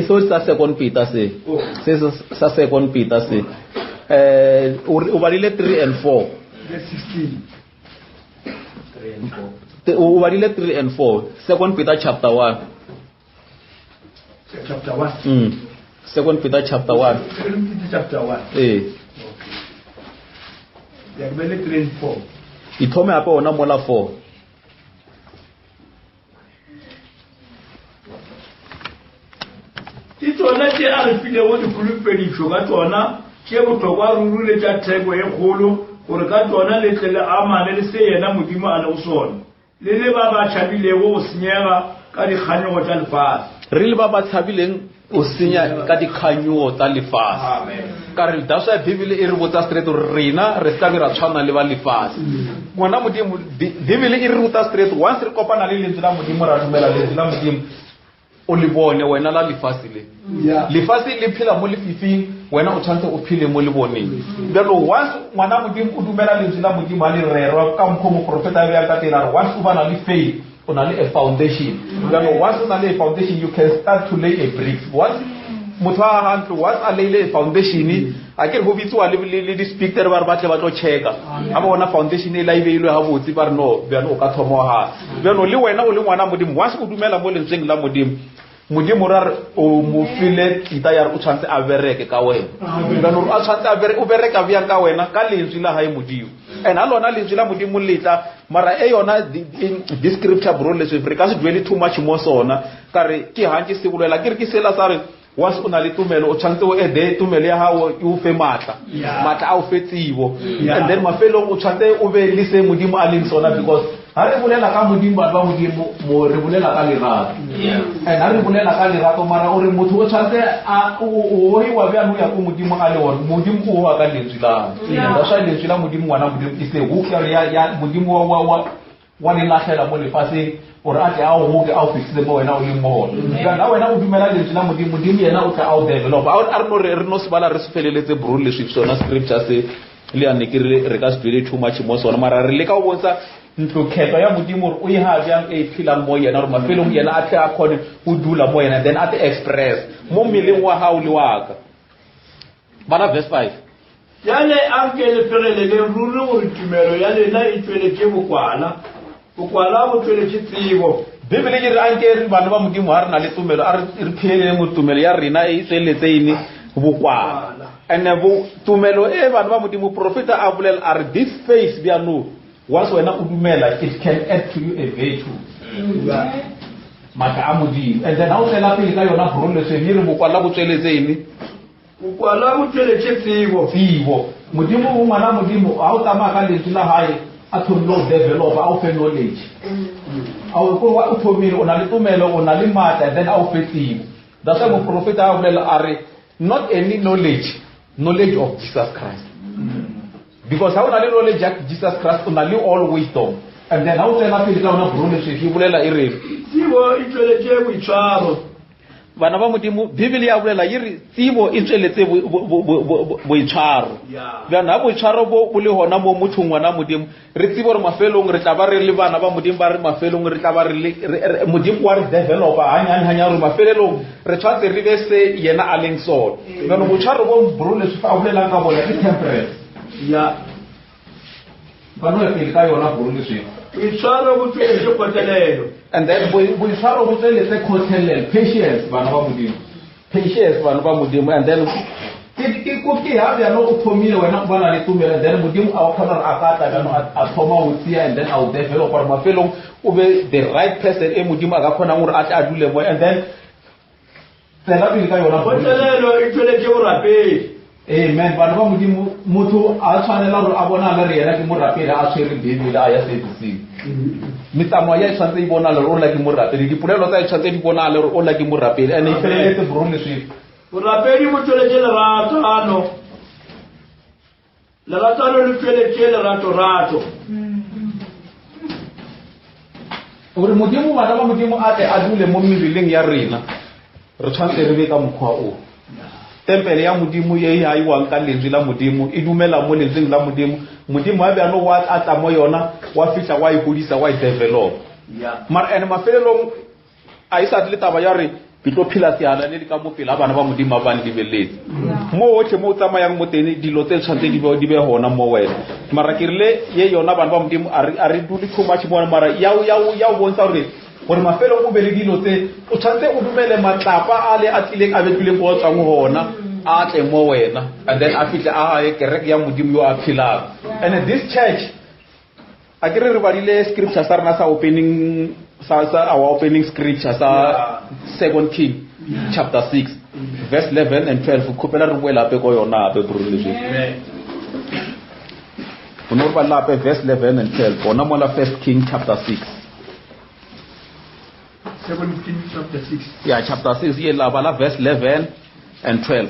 so sa second Peter se sa second Peter se o balile 3 and 4 verse 16 3 and 4 o balile 3 and 4 second Peter chapter 1 second Peter chapter 1 ya bele 3 and 4 ithome apa ona mola 4 tsona tse a re file go dikulupedišo ka tsona ke botlhokwa ruru le tša theko e kgolo gore ka tsona le tle le amane le se yena modimo a lego sona le ba ba tšhabilego go senyega ka dikganyego tša lefase re le ba ba tshabileng o senya ka dikganyego tsa lefase ka re that's why Bibele e re botsa straight gore rena re ska be ra tshwana le ba lefase ngwana modimo Bibele e re ruta straight once re kopana le lentswe la modimo ra dumela lentswe la modimo o le bone wena la lefase le lefase le phela mo lefifing wena o tshwantse o phile mo le boneng bjalo once ngwana modimo o dumela lentswe la modimo a le rerwa ka mokgwa mo profeta ya ka tena re once o ba na le faith o na le a foundation bjalo once o na le a foundation you can start to lay a brick once motho a hantle once a lay a foundation a ke go bitswa le di speaker ba re batle ba tlo checka a bona foundation e la ibeilwe ha botse ba re no bjalo o ka thomo ha bjalo le wena o le ngwana modimo once o dumela mo lentsweng la modimo ra o mo file kita ya o tshwantse a bereke ka wena bjalo a tshwantse o bereka bya ka wena ka lentswe la hae modimo and alona lentswe la modimo letla mara e yona di scripture bro le se ka se dwele too much mo sona ka re ke hantse se bolela ke re ke sela sa re once o na le tumelo o tshwantse o ede tumelo ya hao e o fe matla a o fe tsibo and then mafelo o tshwantse o be le se modimo a leng sona because ha re bolela ka modimo ba modimo mo re bolela ka lerato and ha re bolela ka lerato mara o re motho o tshwantse o hiwa bja no ya go modimo a le wona modimo o wa ka lentswe la ba sha lentswe la modimo ngwana modimo ise go ya modimo wa le lahlela mo lefaseng ore a tle a o hoke a o fitlhile mo wena o le mo kana wena o dumela lentswe la modimo yena o tla a o develop a re no se bala re se feleletse bro le sona scripture se le ane ke re ka se dwele too much mo sona mara re le ka o bontsha ntlokhetho ya modimo gore o e ha bjang e philang mo yena gore mafelong yena a tle a kgone o dula mo yena then a te express mo mmeleng wa hao le wa ka bana verse 5 yale anke le perele le ruri gore tumelo ya lena e tsweletse bokwala bo tsweletse tsebo bibele ke re anke re bana ba modimo ha re na le tumelo a re phele mo tumelo ya rena e tsweletse ine bokwala ene bo tumelo e bana ba modimo profeta a bolela are this faith bia no once wena o dumela it can add to you a virtue maka a modimo and then ha o tsela pele ka yona brole se dire bokwala bo tsweletse ine bokwala bo tsweletse tsebo modimo o ngwana modimo ha o tsamaya ka lentswe la hae a thomlo develop a o fe knowledge a o go wa o thomile o na le tumelo o na le mata then a o fe tsebo that's why mo profeta a bolela are not any knowledge of Jesus Christ because how na le knowledge of Jesus Christ o na le all wisdom and then how tsena pele ka ona brole se ke bolela e re tsebo e tsweletse boitshwaro bana ba modimo bibele ya bolela yiri tsebo e tsweletse boitshwaro bana boitshwaro bo le hona mo mothong wana modimo re tsebo re mafelong re tla ba re le bana ba modimo ba re mafelong re tla ba re modimo wa re developer hanya re mafelong re tshwantse re be se yena a leng sona bana boitshwaro bo brole se fa o bolela ka bona ke temperance bana le pele ka yona brole se boitshwaro bo tsweletse kotelelo and then boitshwaro bo tsweletse kotelelo patience bana ba modimo and then ke ke ha ya no o thomile wena go bana le tumelo and then modimo a o khona a ka ta kana a thoma o tsia and then a o develop for mafelong o be the right person e modimo a ka khona ngore a tla dule mo and then tsela pele ka yona kotelelo e tsweletse o rapele amen bana ba modimo motho a tshwanela gore a bona le re yena ke morapedi a tshwere bibele a ya sedising mitamo ya tshwantse di bona le re o la ke morapedi dipolelo tsa tshwantse di bona le re o la ke morapedi ene e feleletse brole se morapedi mo tsweletse lerato le tsweletse lerato gore modimo bana ba modimo a tle a dule mo mebeleng ya rena re tshwantse re be ka mokgwa o tempele ya modimo ye ya iwang ka lentswe la modimo e dumela mo lentsweng la modimo a bjano wa a tla mo yona wa fihla wa e godisa wa e develop mara ene mafelelong a isa le taba ya re ke tlo phila seana le ka mo pela bana ba modimo ba di beletse mo otlhe mo tsamayang mo tene dilo tse tshwantse di be hona mo wena mara ke rile ye yona bana ba modimo a re dule too much mo mara ya o bontsha gore mafelo o bele dilo tse o tshwantse o dumele matlapa a le a tlileng a betlileng go tswa mo hona a tle mo wena and then a fihle a ye kereke ya modimo yo a philang and this church a ke re badile scripture sa rena sa opening our opening scripture sa 2 King chapter 6 verse 11 and 12 khopela re boela pe go yona pe brule je ono ba la pe verse 11 and 12 bona mo la 1 King chapter 6 17 chapter 6 yeah chapter 6 ye la bala verse 11 and 12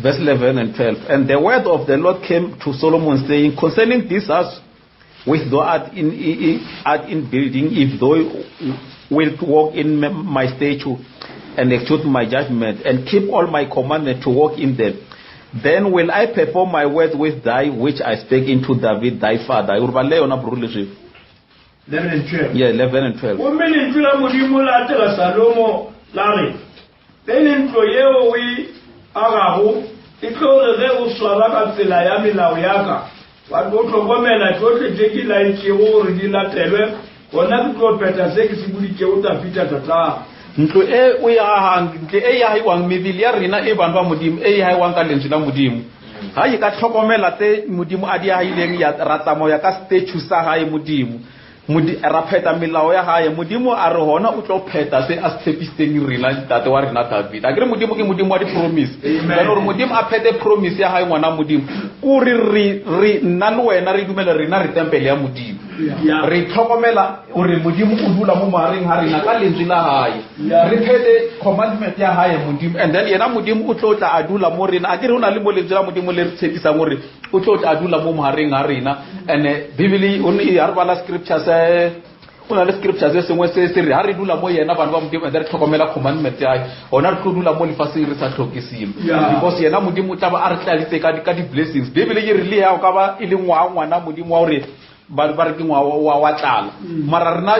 verse 11 and 12 and the word of the Lord came to Solomon saying concerning this house which thou art in building, if thou wilt walk in my statute and execute my judgment and keep all my commandments to walk in them, then will I perform my word with thy which I spake into David thy father. 11 and 12 yeah 11 and 12 women tula modimo la tela Salomo lare tenen tloyeo wi agago itlore ge o swara ka tsela ya melao yaka wa go tlhokomela tsotlhe tse ke laitse gore di latelwe gona ke tlo peta se ke se buditse o tla fita tata ntlo e o ya hang ke e ya iwang mebili ya rena e bantu ba modimo e ya iwang ka lentswe la modimo ha ye ka tlhokomela tse modimo a di a ileng ya ratamo ya ka statue sa hae modimo ra pheta melao ya hae modimo a re hona o tlo pheta se a tshepiseng rena tate wa rena David a ke re modimo ke modimo wa di promise ba re modimo a phete promise ya hae ngwana modimo o re nna le wena re dumela rena re tempele ya modimo re tlhokomela o re modimo o dula mo mareng ha rena ka lentswe la hae re phete commandment ya hae modimo and then yena modimo o tlo tla a dula mo rena a ke re ona le mo lentswe la modimo le re tshepisang gore o tlo tla a dula mo mareng ha rena and bibele o ne ya re bala scripture Una le scriptures se sengwe se re ha re dula mo yena bana ba modimo and re tlhokomela commandment ya ona re tlo dula mo lefaseng re sa tlhokesimo because yena modimo tla ba a re tladitse ka di blessings Bibele e re le ya ka ba ile ngwana modimo wa hore ba re ke wa tlala mara rena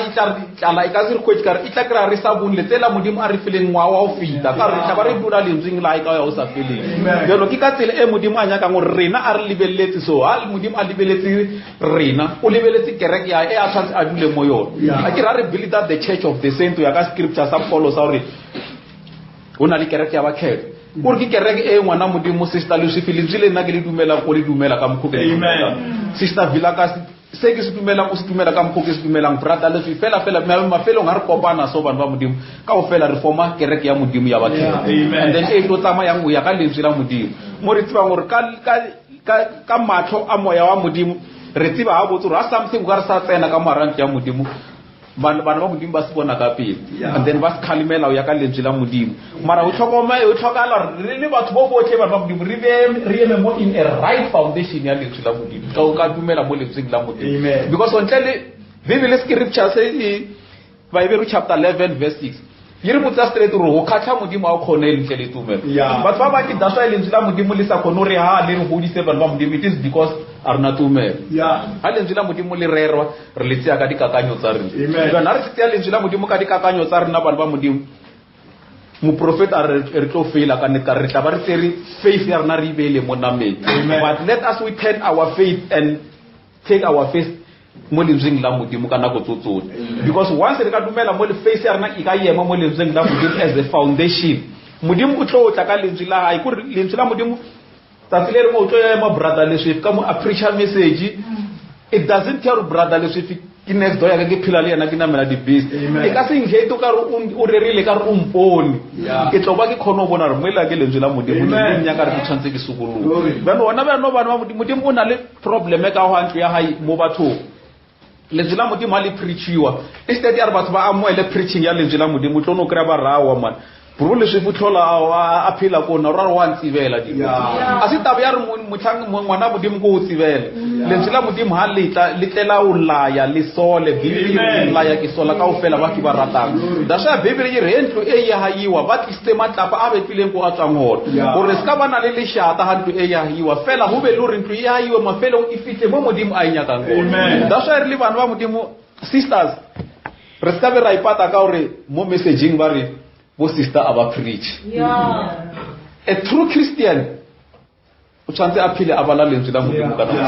tlala e ka se re khwetsi ka re itla kra re sa bonle tsela modimo a re fileng wa o fita ka re tla ba re dula lentsweng la ka ya o sa feleng jalo ke ka tsela e modimo a nyaka gore rena a re lebeletse so ha modimo a lebeletse rena o lebeletse kereke ya e a tshwantse a dule mo yona a ke ra re build that the church of the saint ya ka scripture sa Paul sa hore ona le kereke ya bakhetho gore ke kereke e ngwana modimo sister le se fileng tsile nna ke le dumela go le dumela ka mkhukelo amen sister Vilaka se ke se dumela o se dumela ka mkhukelo se dumelang brother le fela mafelong ha re kopana so bana ba modimo ka o fela re forma kereke ya modimo ya bakhetho and then e tlo tsama yang ya ka lentswe la modimo mo re tswa gore ka matlo a moya wa modimo re tsiba ha botse ra something ga re sa tsena ka marang ya modimo bana ba modimo ba se bona ka pele and then ba se khalimela o ya ka lentswe la modimo mara o tlhokala le batho bo botlhe bana ba modimo re eme mo in a right foundation ya lentswe la modimo ka dumela mo lentsweng la modimo because on tell Bible scripture say Bible chapter 11 verse 6 yiri mutsa straight ro go khatha modimo a khone le tle le tumelo batho ba ba ke daswa lentswe la modimo le sa khone re ha le re godise bana ba modimo it is because arna tumelo ha lentswe la modimo le rerwa re le tsia ka dikakanyo tsa rena kana re tsia lentswe la modimo ka dikakanyo tsa rena bana ba modimo mo profeta re tlo fela ka ne ka re tla ba re tsere faith ya rena re ibele mo nameng but let us we turn our faith and take our faith mo lentsweng la modimo ka nako tsotsotse because once re ka dumela mo le face ya rena e ka yema mo lentsweng la modimo as a foundation modimo o tlo tla ka lentswe la hae gore lentswe la modimo tsatsile re mo tlo ya ma brother le swift ka mo a preach message it doesn't tell brother le swift ki next door ya ke phila le yana ke namela di beast e ka se ngheto ka re o rerile ka re o mpone ke tloba ke khono bona re moela ke lentswe la modimo le nya ka re tshwantse ke sukulu bana ona bana ba modimo o na le problem ka ho antlo ya hae mo batho lentswe la modimo le preachiwa instead ya re batho ba amoele preaching ya lentswe la modimo tlo no kra ba rawa man bro le se futlola a phela ko na ra wa ntsibela di a se taba ya re motlhang ngwana modimo go tsibela lentswe la modimo ha le tlela o laya le sole Bibele la ya ke sola ka o fela ba ke ba ratang da sha Bibele re entlo e ya haiwa ba sistema tlapa a betlileng go a tsang gore se ka bana le leshata ha ntlo e ya haiwa fela ho be le re ntlo ya haiwa mafelo e fitle mo modimo a inyakang da sha re le bana ba modimo sisters re ska be ra ipata ka gore mo messaging ba re bo sister aba preach a true Christian o tshwantse a phile a bala lentswe la modimo ka nako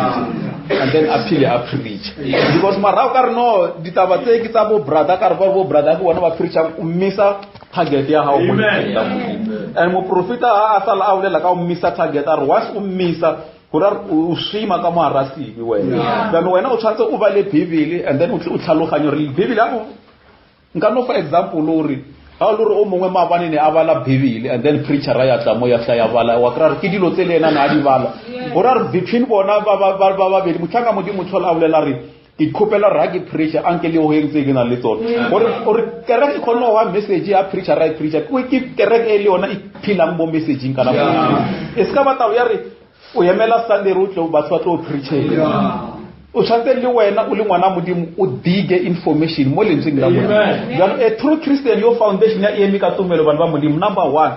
and then a phile a preach because marao ka re no ditaba tse ke tsa bo brother ka re bo brother ke bona ba preacha o mmisa target ya hao mo lentsweng la modimo and mo profeta a sala a ulela ka o mmisa target a re once o mmisa hora o shima ka moarasibi wena then wena o tshwantse o ba le Bibele and then o tlhaloganya re Bibele a nka no for example lori ha lori o mongwe maabane ne a bala Bibele and then preacher ya tla mo ya hla ya bala wa kra ke dilo tse le ena na di bala hora between bona ba be motlhanga modimo tshola a bolela re ke khopela ra ke preacher anke le o hentse ke na le tsona gore kereke khono wa message ya preacher right preacher ke kereke le yona e philang mo messaging kana e ska batla ya re o yemela Sunday road lo batho ba tlo preacher o tshwantse le wena o le ngwana modimo o dige information mo lentsweng la modimo a true Christian your foundation ya emi ka tumelo bana ba modimo number 1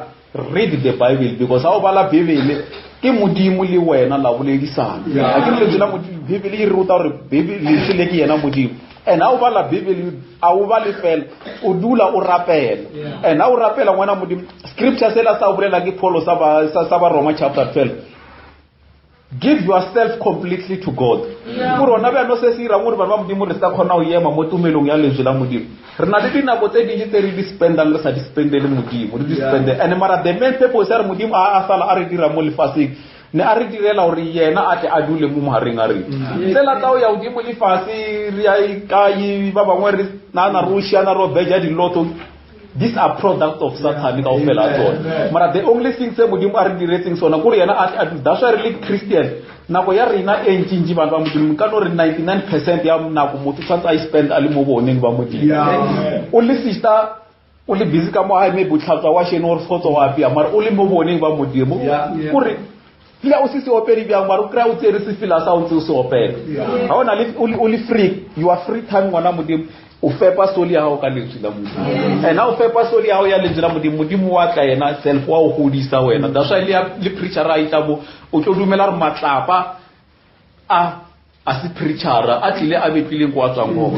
read the Bible because ha o bala Bibele ke modimo le wena la boledisana a ke lentswe la modimo Bibele e ruta gore Bibele le tsile ke yena modimo and ha o bala Bibele a o ba le fela o dula o rapela and ha o rapela ngwana modimo scripture sela sa o bolela ke Paul sa ba Roma chapter 12 give yourself completely to God gore ona ba no se se ira gore ba modimo re ska khona o yema mo tumelong ya lentswe la modimo re na le dinako tse di tse re di spendang re sa di spendele modimo re di spende and mara the main purpose ya modimo a sala a re dira mo lefaseng ne a re direla gore yena a tle a dule mo mahareng a re tsela tao ya modimo lefase re ai kai ba bangwe re na Russia na ro beja di loto. These are products of Satan ka ofela tsona mara the only thing se modimo a re diretseng sona gore yena that's why really Christian nako ya rena e ntšintši bana ba modimo ka no re 99% ya nako motho tshwantse a spend a le mo boneng ba modimo o le sister o le busy ka mo ha me botlhatswa wa shene or fotso wa apia mara o le mo boneng ba modimo gore ya o se se opedi bya mara o kra o tsere se fila sa o ntse o se opela ha ona le o le free you are free time ngwana modimo o fepa soli ya hao ka lentswe la modimo ena o fepa soli ya hao ya lentswe la modimo wa tla yena self wa o godisa wena that's why le preacher a itabo o tlo dumela re matlapa a se preachera a tlile a betlileng go tswang go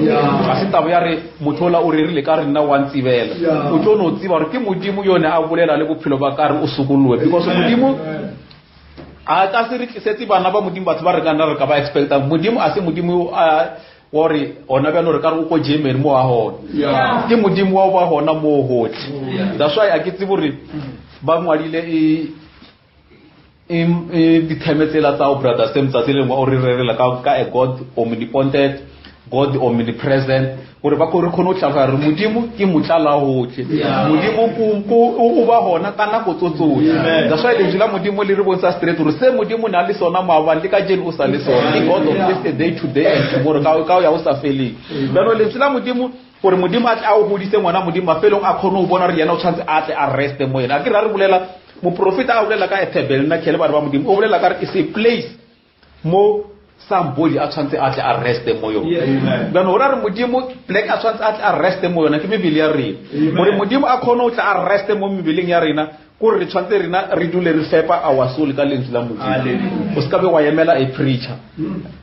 a se tabo ya re mothola o rerile ka re nna wa ntsibela o tlo no tsiba re ke modimo yone a bolela le bophelo ba ka re o sokolowe because modimo a ka se re tlisetse bana ba modimo batho ba re kana re ka ba expecta modimo a se modimo wore ona bja no re ka re o ko Germany mo a hona ke modimo wa ba hona mo hotse that's why a ke tsebo re ba ngwadile dithemetsela tsa o brother Sam tsa tsele mo o re rerela ka a God omnipotent, God omnipresent gore ba go re khono tla re modimo ke motlala hotle modimo o ba hona kana go tsotsoya that's why le jila modimo le re bontsha straight re se modimo na le sona maabane le ka jeni o sa le sona ke God of yesterday today and tomorrow ka ya o sa fele bano le jila modimo gore modimo a tla o godise ngwana modimo mafelong a khono o bona re yena o tshwantse a tle arrest mo yena ke ra re bolela mo profeta a bolela ka Tabernacle ba ba modimo o bolela ka re is a place mo somebody a tshwantse a tle arrest mo yo bano ra re modimo black a tshwantse a tle arrest mo yona ke mebili ya rena gore modimo a khona o tla arrest mo mebileng ya rena gore re tshwantse rena re dule re fepa our soul ka lentswe la modimo o ska be wa yemela a preacher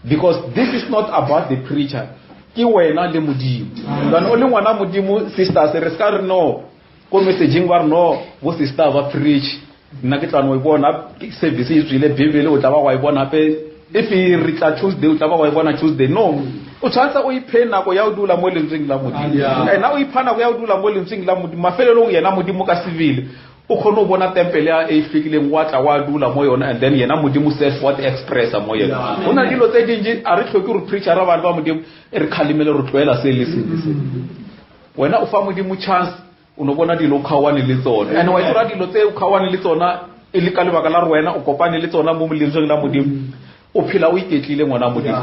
because this is not about the preacher ke wena le modimo bano o le ngwana modimo sisters re ska re no ko messaging ba no bo sister ba preach nna ke tlano e bona service e tswile bibele o tla ba wa e bona pe if re tla Tuesday o tla ba wa e bona Tuesday no o tshwantsa o iphena go ya o dula mo lentsweng la modimo ena o iphana go ya o dula mo lentsweng la modimo mafelelong yena modimo ka civil o khona o bona temple ya e fikileng wa tla wa dula mo yona and then yena modimo self what express mo yena ona dilo tse dingi a re tlhoke re preacher ra ba modimo e re khalimele re tloela se le se wena o fa modimo chance unobona dilo khawane le tsona and wa tsora dilo tse khawane le tsona e le ka lebaka la re wena o kopane le tsona mo molentsweng la modimo o phela o iketlile ngwana modimo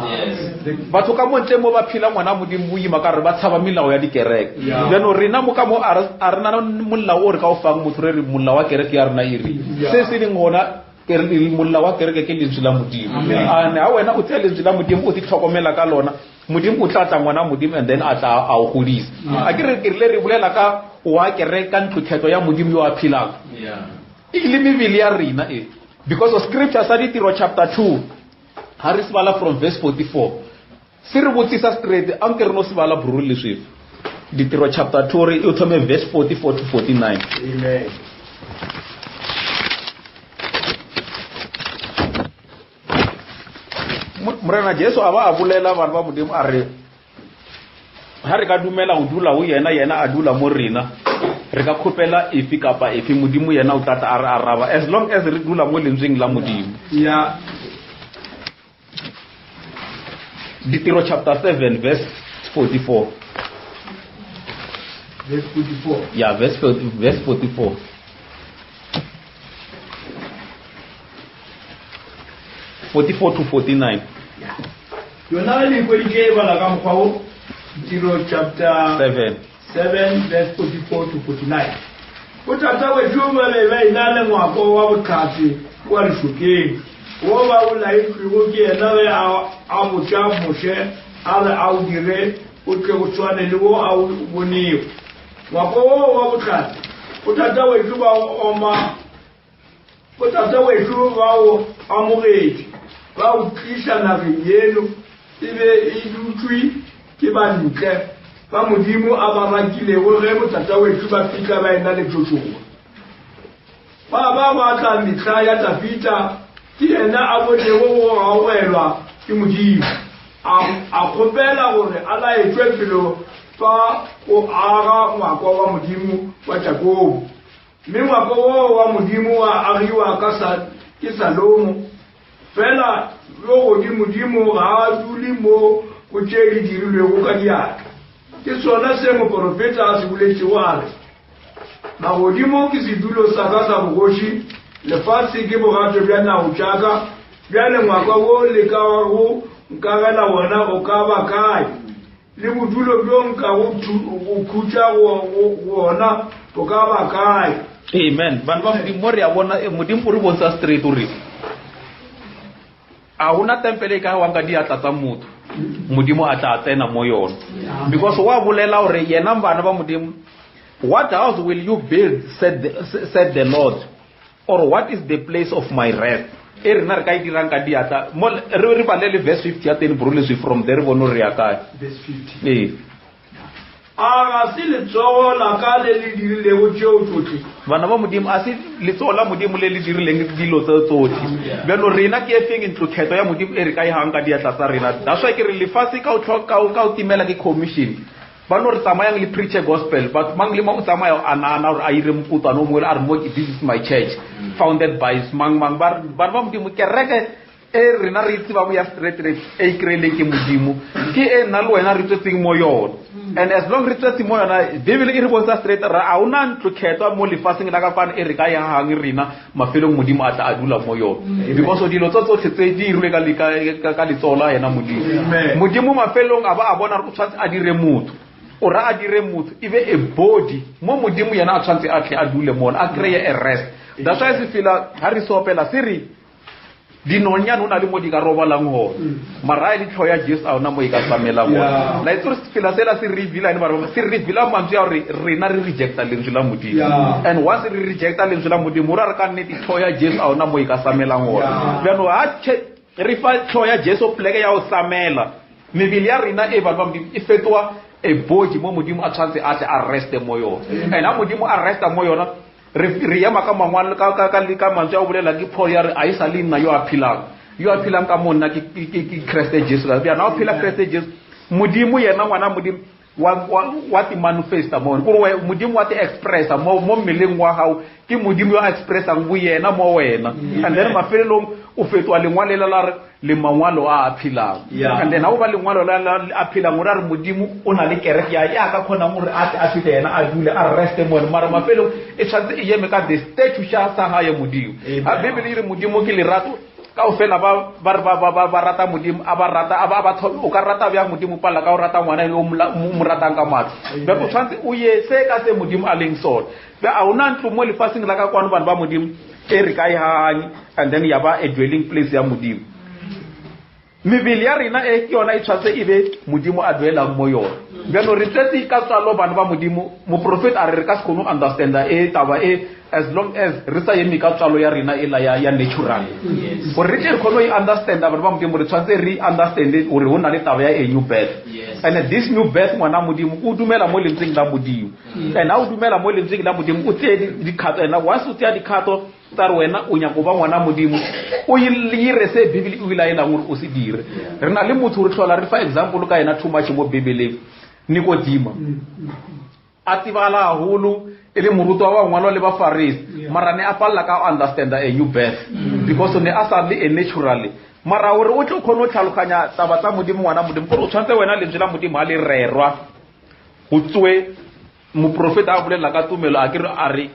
batho ka montle mo ba phela ngwana modimo o ima ka re ba tshaba melao ya dikereke then rena mo ka mo a rena molao o re ka o fang motho re re molao wa kereke ya rena iri se se leng gona ke re molao wa kereke ke lentswe la modimo ane a wena o tse lentswe la modimo o di tlhokomela ka lona modimo o tla tla ngwana modimo and then a tla a o godisa a ke re re bolela ka wa kereka ntlo ya modimo yo a philang ile mebili ya rena because of scripture sa ditiro chapter 2 Haris bala from verse 44 siri botsisa straight anke re no se bala brule le swift ditiro chapter 2 re o thome verse 44 to 49 amen Morena Jesu aba a bolela bana ba modimo a re ha re ka dumela go dula o yena a dula mo rena re ka khopela efi kapa efi modimo yena o tata a re araba as long as re dula mo lentsweng la modimo Ditiro chapter 7 verse 44 verse 44 yeah verse 44 44 to 49 yona le go ke bala ka mkhwawo Ditiro chapter 7 verse 44 to 49 o tata we juma le ba ina le ngwako wa bothatsi kwa lefukeng wo ba o la itlo ke ena le a motsa moshe ala a o dire o ke go tswane le wo a o bonio ngwako wa bothatsi o tata we juma o tata we juma o amogetse ba o tlisha na yeno ibe idutwi ke ba ntle ba modimo a ba rakile go ge motata we tsuba fika ba ena le tsotsong ba tla mitla ya tafita ke ena a bodego go gaogelwa ke modimo a kgopela gore ala e tswe pelo fa o aga ngwako wa modimo wa Jakobo mme ngwako wa modimo wa agiwa ke Salomo fela lo godimo ga a dule mo go tšee di dirilwego ka diatla ke sona se moprofeta a se boletše wa re magodimo ke sedulo sa ka sa bogoši lefatshe ke bogato bja nao tšaka bjale ngwaka wo le ka go nkagela wona go ka ba kae le bodulo bjo nka go khutša gona go ka ba kae amen bantu ba modimo re a bona modimo re bontsha straight ore a hona tempele ka wa nga diatla tsa motho modimo a tla tsena mo yona because wa bolela hore yena bana ba modimo what house will you build said the Lord or what is the place of my rest rena re ka dirang ka diata mo re balele verse 50 ya 10 brule from there bono re ya ka verse 50 aga se le tsola ka le le dirile go tšeo tsotlhe bana ba modimo a se le tsola modimo le le dirileng dilo tse tsotlhe belo rena ke efeng ntlo kgetho ya modimo e re ka ihang ka diatla tsa rena that's why ke re le fase ka o tlhoka ka o timela ke commission ba no re tsamayang le preach gospel but mang le mo tsamaya anana or a ire mputano mo a re mo this is my church founded by mang ba modimo ke reke rena re itse ba ya straight e krele ke modimo ke nna le wena re tsetseng mo yona and as long re tsetse mo yona Bible e re bontsha straight ra a una ntlo khetwa mo lefaseng la ka fana e re ka ya hang rena mafelong modimo a tla adula mo yona because dilo tsotlhe tse di irwe ka letsola yena modimo mafelong a ba a bona re tshwantse a dire motho ora a dire motho ibe a body mo modimo yena a tshwantse a tle a dule mona a create a rest that's why se fila ha re sopela siri dinonya nona le mo di ka robalang ho mara ile tlhoya Jesu a ona mo e ka tsamela mo la itse fila sela se reveal ene mara se reveal mantswe ya re rena re rejecta lentswe la modimo and once re rejecta lentswe la modimo ra re ka nne di tlhoya Jesu a ona mo e ka tsamela ho bjano ha re fa tlhoya Jesu pleke ya o tsamela mebili ya rena e ba modimo e fetwa e body mo modimo a tshwantse a tle arrest mo yona and ha modimo arresta mo yona re ya maka mangwalo ka mantswe a bolela ke Paul ya re a isa le nna yo a philang ka monna ke Christ Jesus la bia na o phila Christ Jesus modimo yena ngwana modimo wa ti manifesta mo gore modimo wa ti expressa mo mmeleng wa hao ke modimo yo expressa ngo yena mo wena and then mafelelong o fetwa lengwalela la le mangwalo a philang and then ha o ba lengwalo la a philang o ra re modimo o na le kereke ya ka khona gore a fite yena a dule a reste mo mara mafelong e tshwantse e yeme ka the statue sha sa ha ya modimo a Bibele e re modimo ke lerato ka o fela ba rata modimo a ba rata o ka rata bya modimo pala ka o rata ngwana le o mo ratang ka matlo be go tshwantse o ye se ka se modimo a leng sona be a una ntlo mo lefaseng la ka kwano bana ba modimo e re ka ihang and then ya ba a dwelling place ya modimo mebili ya rena e ke yona e tshwantse e be modimo a dwelang mo yona bjano re tsetse ka tsalo bana ba modimo mo prophet a re ka se kgone understand e taba e as long as re sa yemi ka tsalo ya rena e la ya natural gore re tle kgone o understand bana ba modimo re tshwantse re understand gore ho na le taba ya a new birth and this new birth ngwana modimo o dumela mo lentseng la modimo and ha o dumela mo lentseng la modimo o tse dikhato and once o tse dikhato tsare wena o nya go ba ngwana modimo o ile se Bibele o ile ena gore o se dire re na le motho re tlhola re fa example ka ena too much mo Bibeleng Nikodima atibala hulu ele muruto wa ngwalo le ba Pharisee mara ne a palla ka understand a new birth because ne asabli naturally mara ore o tlo khono tlhaloganya taba tsa modimo ngwana modimo go tshwantse wena le njela modimo a le rerwa go tswe mo profeta a bolela ka tumelo a kere a re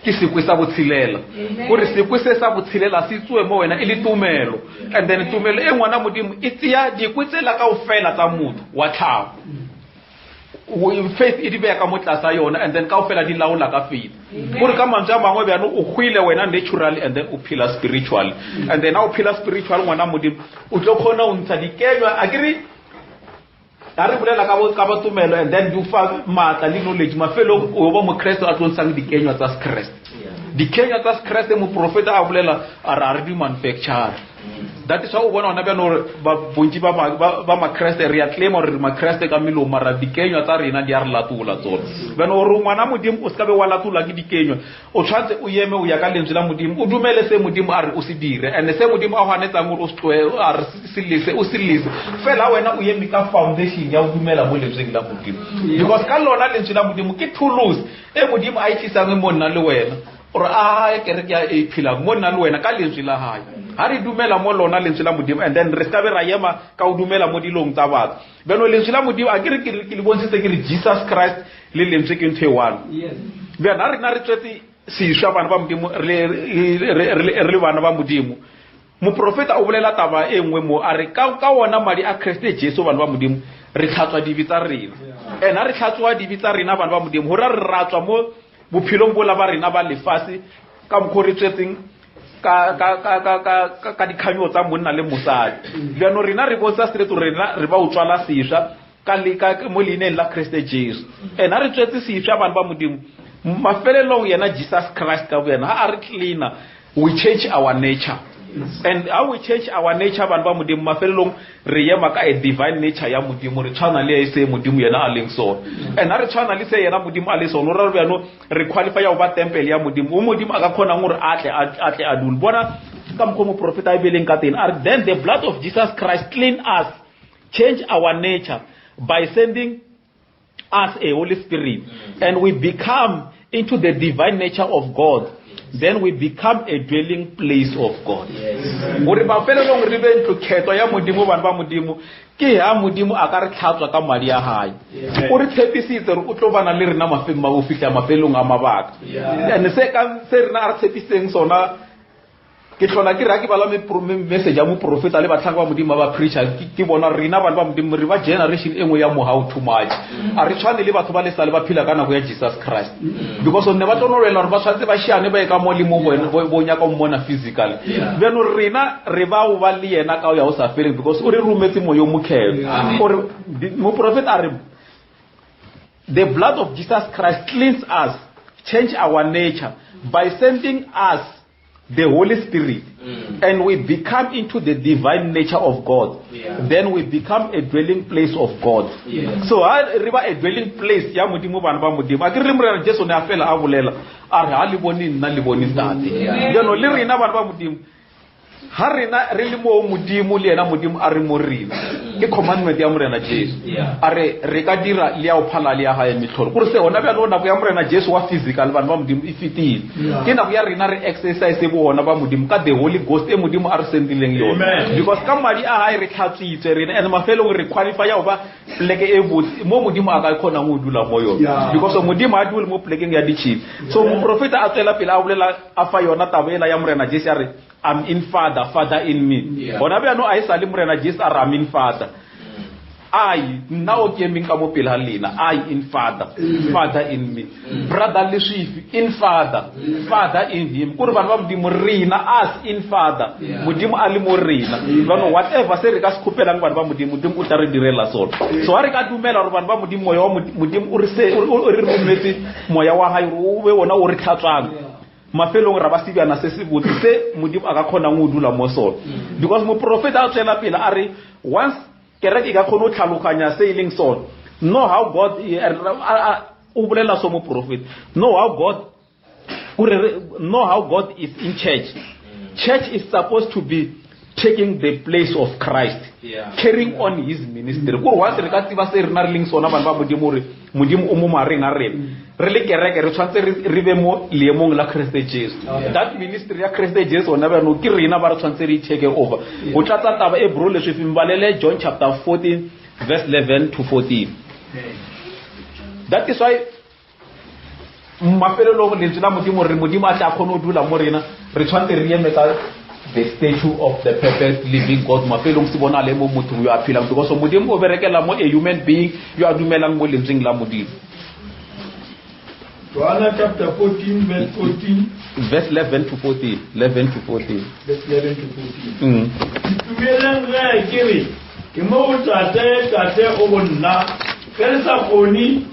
ke sekwe sa botshilela gore sekwe se sa botshilela se tswe mo wena ile tumelo and then tumelo e ngwana modimo e tsia dikwetsela ka ofela tsa motho wa tlhago faith e di beka mo tlasa yona and then ka ofela di laola ka faith gore ka mantswe a mangwe bjano o khwile wena naturally and then o phila spiritually and then o phila spiritual ngwana modimo o tlo khona o ntsha dikenywa agree a re bolela ka ba tumelo and then you fa matla le knowledge mafelo o ba mo Christ a tlontshang dikenywa tsa Christ dikenywa tsa Christ mo profeta a bolela a re di manufacture that is how bona ona bjano ba bontsi ba ma Christ re ya claim or ma Christ ka milo mara dikenywa tsa rena di a re latula tsona bjano re ngwana modimo o ska be wa latula ke dikenywa o tshwantse o yeme o ya ka lentswe la modimo o dumele se modimo a re o se dire and se modimo a hwanetsa gore o stwe a re silise fela wena o yeme ka foundation ya o dumela mo lentsweng la modimo because ka lona lentswe la modimo ke tools e modimo a itlisang mo nna le wena or a kereke ya e phila mo nna le wena ka lentswe la hae ha re dumela mo lona lentswe la modimo and then re ska be ra yema ka o dumela mo dilong tsa batho beno lentswe la modimo a ke le bontshitse ke re Jesus Christ le lentswe ke ntwe one bena re na re tsetse se shwa bana ba modimo re le bana ba modimo mo profeta o bolela taba e nngwe mo a re ka wona madi a Christ Jesu bana ba modimo re tlhatswa dibitsa rena ena re tlhatswa dibitsa rena bana ba modimo hore re ratswa mo bophilong bola ba rena ba lefase ka mkhore tsetseng ka dikhanyo tsa monna le mosadi bjano rena re botsa straight rena re ba utswala sešwa ka mo leineng la Kriste Jesu and ha re tswetse sešwa bana ba modimo mafelelong yena Jesus Christ ka boyena ha a re cleaner we change our nature. And how we change our nature bana ba modimo mafelelong re yema ka a divine nature ya modimo re tshwana le se modimo yena a leng so and ha re tshwana le se yena modimo a le so no re bjano re qualify ya ba temple ya modimo modimo a ka khona ngore atle a dul bona ka mkhomo prophet a beleng ka teng then the blood of Jesus Christ clean us, change our nature by sending us a Holy Spirit and we become into the divine nature of God. Then we become a dwelling place of God. Uri ba felelong re be ntlo khetho ya modimo bana ba modimo ke ha modimo a ka re tlhatswa ka madi ya hae uri tshepisitse re o tlo bana le rena mafema o fitla mafelong a mabaka and se rena a re tshepiseng sona ke tlola ke ra ke bala message ya mo profeta le batlhanga ba modimo ba preacher ke bona rena bana ba modimo re ba generation engwe ya mo how too much a re tshwane le batho ba le sale ba phila kana go ya Jesus Christ because on ne ba tlonolela re ba tshwantse ba shiane ba e ka mo le mo bonya ka mmona physically beno rena re ba o ba le yena ka ya o sa fele because o re rumetse mo yo mokhelo or mo profeta a re the blood of Jesus Christ cleans us, change our nature by sending us the Holy Spirit and we become into the divine nature of God. Then we become a dwelling place of God. So riba a dwelling place ya modimo bana ba modimo a ke re mre Jesu ne a fela a bolela a re ha le bone nna le bone tate yeno le rena bana ba modimo ha rena re le mo modimo le yena modimo a re mo rena ke commandment ya morena Jesu a re ka dira le ya o phala le ya ha ya mitlholo gore se ona bjalo na bo ya morena Jesu wa physical bana ba modimo e fitile ke na bo ya rena re exercise bo bona ba modimo ka the Holy Ghost e modimo a re sendileng yona because ka madi a ha re tlhatsitse rena and mafelong re qualify ya ba pleke e botse mo modimo a ka khona go dula mo yona because modimo a dule mo plekeng ya ditshitsi so mo profeta a tsela pele a bolela a fa yona tabela ya morena Jesu a re I'm in Father in me. Bona bja no a isa le morena Jesus a I'm in Father. I now came in ka mo pele halena I in Father in me. Brother le swifi in Father in him. Kuri bana ba modimo rena us in Father. Modimo a le mo rena. Bana whatever se re ka sekhupelang bana ba modimo o tla re direla sona. So ha re ka dumela re bana ba modimo moya wa modimo o re rumetse moya wa hae o be wona o re tlhatswang. Mafelong ra ba sibana se se botse se modimo a ka khona go dula mo sona because mo profeta a tsela pele a re once kereke ka khona o tlhaloganya se ileng sona know how God o bolela so mo prophet know how God is in church. Church is supposed to be taking the place of Christ, carrying on his ministry. Go once re ka tsiba se rena re leng sona bana ba modimo re modimo o mo mareng a rena re le kereke re tshwantse re be mo leemong la Kriste Jesu. That ministry ya Kriste Jesu ona ba no ke rena ba re tshwantse re take over go tlatsa taba e bro le swifi mbalele John chapter 14 verse 11 to 14. That is why mafelelo le tsela modimo re modimo a tla khona o dula mo rena re tshwantse re eme ka the statue of the perfect living God mafelong se bona le mo motho yo a phela because modimo o berekela mo a human being yo a dumelang mo lentseng la modimo. John chapter 14 verse 14 verse 11 to 14 verse 11 to 14 tumelang re kere ke mo tate o bonna ke sa khoni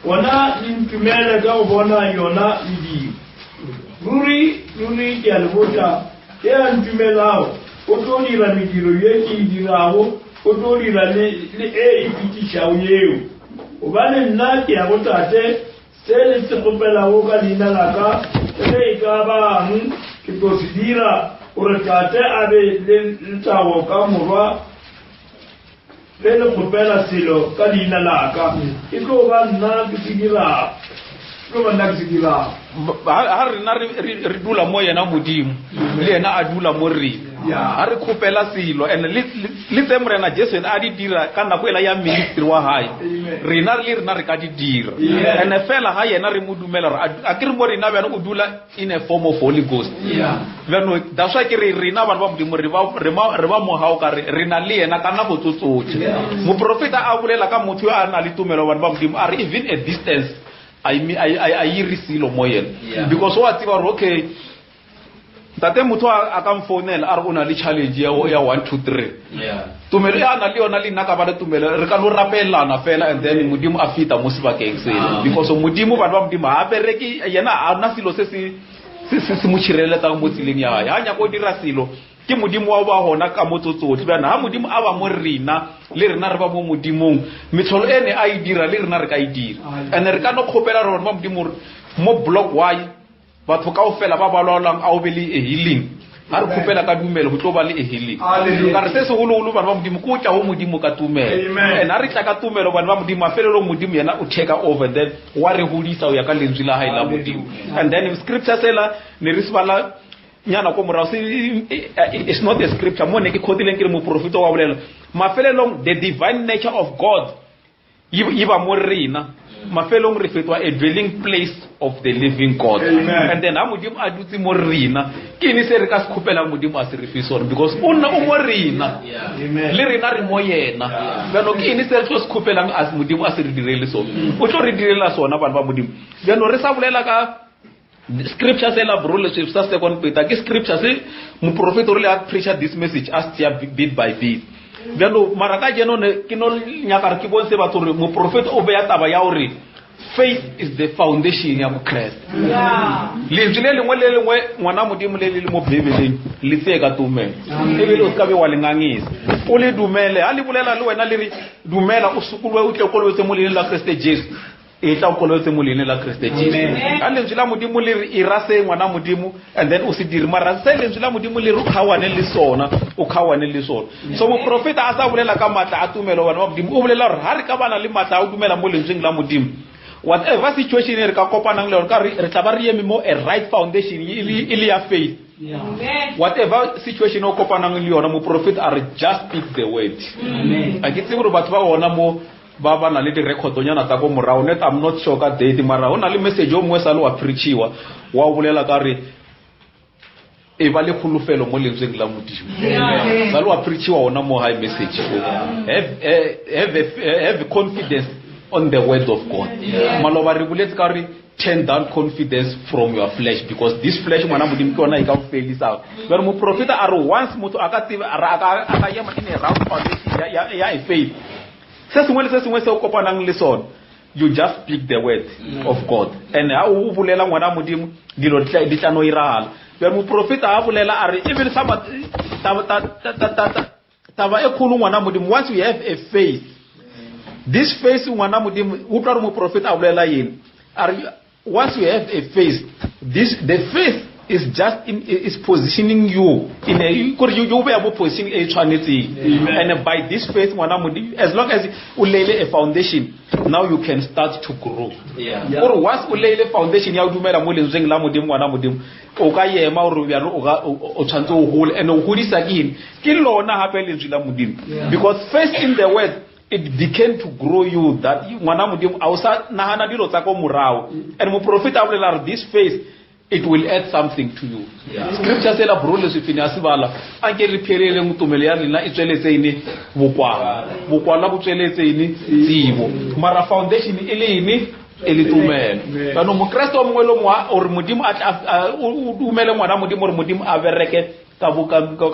ona intumela ka o bona yona idi ruri ke albota ke antumelao o tlo dira mediro ye ke dirago o tlo dira le e ipitisha o yeo o bane nna ke ya go tate se le tsopela go ka dina la ka e ka ba ke tlo se dira gore tate a be le ntsago ka morwa le khopela selo ka dina la ka ke tlo ba nna ke dira ha re dula mo yena modimo le yena a dula mo rena ha re khopela silo and le tse morena Jesu a di dira ka nako ela ya ministry wa hae rena re ka di dira and fela ha yena re modumela a ke re mo rena bana o dula in a form of Holy Ghost bano that's why ke re rena bana ba modimo re ba mo hao ka rena le yena ka nako tsotsotse mo profeta a bolela ka motho a na le tumelo bana ba modimo are even a distance I risilo moyen because what you are okay tate motho a ka mfounela a re o na le challenge ya 1 2 3 tumelo ya na le yona le nna ka ba le tumelo re ka lo rapelana fela and then modimo a fita mo sebakeng sena because modimo ba modimo ha bereki yena a na silo se se mo tshireletsa mo tsileng ya hae ha nya go dira silo ke modimo wa ba hona ka motsotsotsi bana ha modimo a ba mo rena le rena re ba mo modimong metsholo ene a e dira le rena re ka e dira and re ka no khopela rona ba modimo mo block why batho kaofela ba balwalang a o be le a healing ha re khopela ka dumelo go tlo ba le a healing ka re se se holo bana ba modimo ko tla ho modimo ka tumelo and ha re tla ka tumelo bana ba modimo afelelo modimo yena o take over then wa re hodisa o ya ka lentswe la hae la modimo and then in scripture sela ne re sibala nyana ko morao it's not a scripture mo ne ke khotileng ke mo profeta wa bolela mafelelong the divine nature of God iba mo rena mafelong re fetwa a dwelling place of the living God. And then modimo a dutse mo rena ke ne se re ka sekopela modimo a se re fisore because o nna o mo rena le rena re mo yena bano ke ne se re tlo sekopelang as modimo a se re direle sona o tlo re direla sona bana ba modimo bano re sa bolela ka scripture se la brole se sa second Peter ke scripture se mo prophet o le a preach this message as tia bit by bit bano maraka jeno ne ke no nyaka re ke bonse batho re mo prophet o be ya taba ya hore faith is the foundation ya mo Christ le ntse le lengwe ngwana modimo le mo bebeleng le tseka tumelo e be le o ska be wa lengangisa o le dumele ha le bolela le wena le re dumela o sukulwe o tle kolwetse mo le la Christ Jesus e tla kolwetse mo le la Christ Jesus ka le ntse la modimo le re irase ngwana modimo and then o se dire mara se le ntse la modimo le ru khawane le sona o khawane le sona so mo profeta a sa bolela ka matla a tumelo bana ba modimo o bolela re ha re ka bana le matla a dumela mo lentseng la modimo whatever situation re ka kopanang le ka re tla ba re yeme mo a right foundation ile ya faith whatever situation o kopanang le yona mo prophet are just speak the word a ke tsebo batho ba bona mo ba na le di record nyana tsa go morao net I'm not sure ka date mara ona le message o mo sa lo wa preachiwa wa bolela ka re e ba le khulufelo mo lentseng la modimo ba lo wa preachiwa ona mo high message have confidence on the word of God maloba re buletse ka re turn down confidence from your flesh because this flesh mwana modimo ke ona e ka felisa but mo profeta are once motho aka tseba aka yema in a round foundation ya faith se sengwe se o kopanang le sona you just speak the word of God and ha o bulela ngwana modimo dilo di tla no irala but mo profeta ha bulela are even sabat taba e khulu ngwana modimo once you have a faith this faith ngwana modimo o tla mo profeta a bulela yena are once you have a faith the faith is just is positioning you in a you be able to position a trinity and by this faith as long as you lay a foundation now you can start to grow or once you lay a foundation ya dumela mo lenzeng la modimo wana modimo o ka yema o re bya o tshwantse o hole and o hodisa ke lona hape lenzwi la modimo because faith in the word it began to grow you that ngwana modimo a o sa nahana dilo tsa ko morao and mo prophet a bolela this faith it will add something to you scripture sela brole se fina sibala anke re pherele mutumelo ya lena e tsweletse ine bokwala bo tsweletse ine tsibo mara foundation ile ine ele tumelo bano mo Kristo mo lo mo or modimo a dumele ngwana modimo re modimo a bereke ka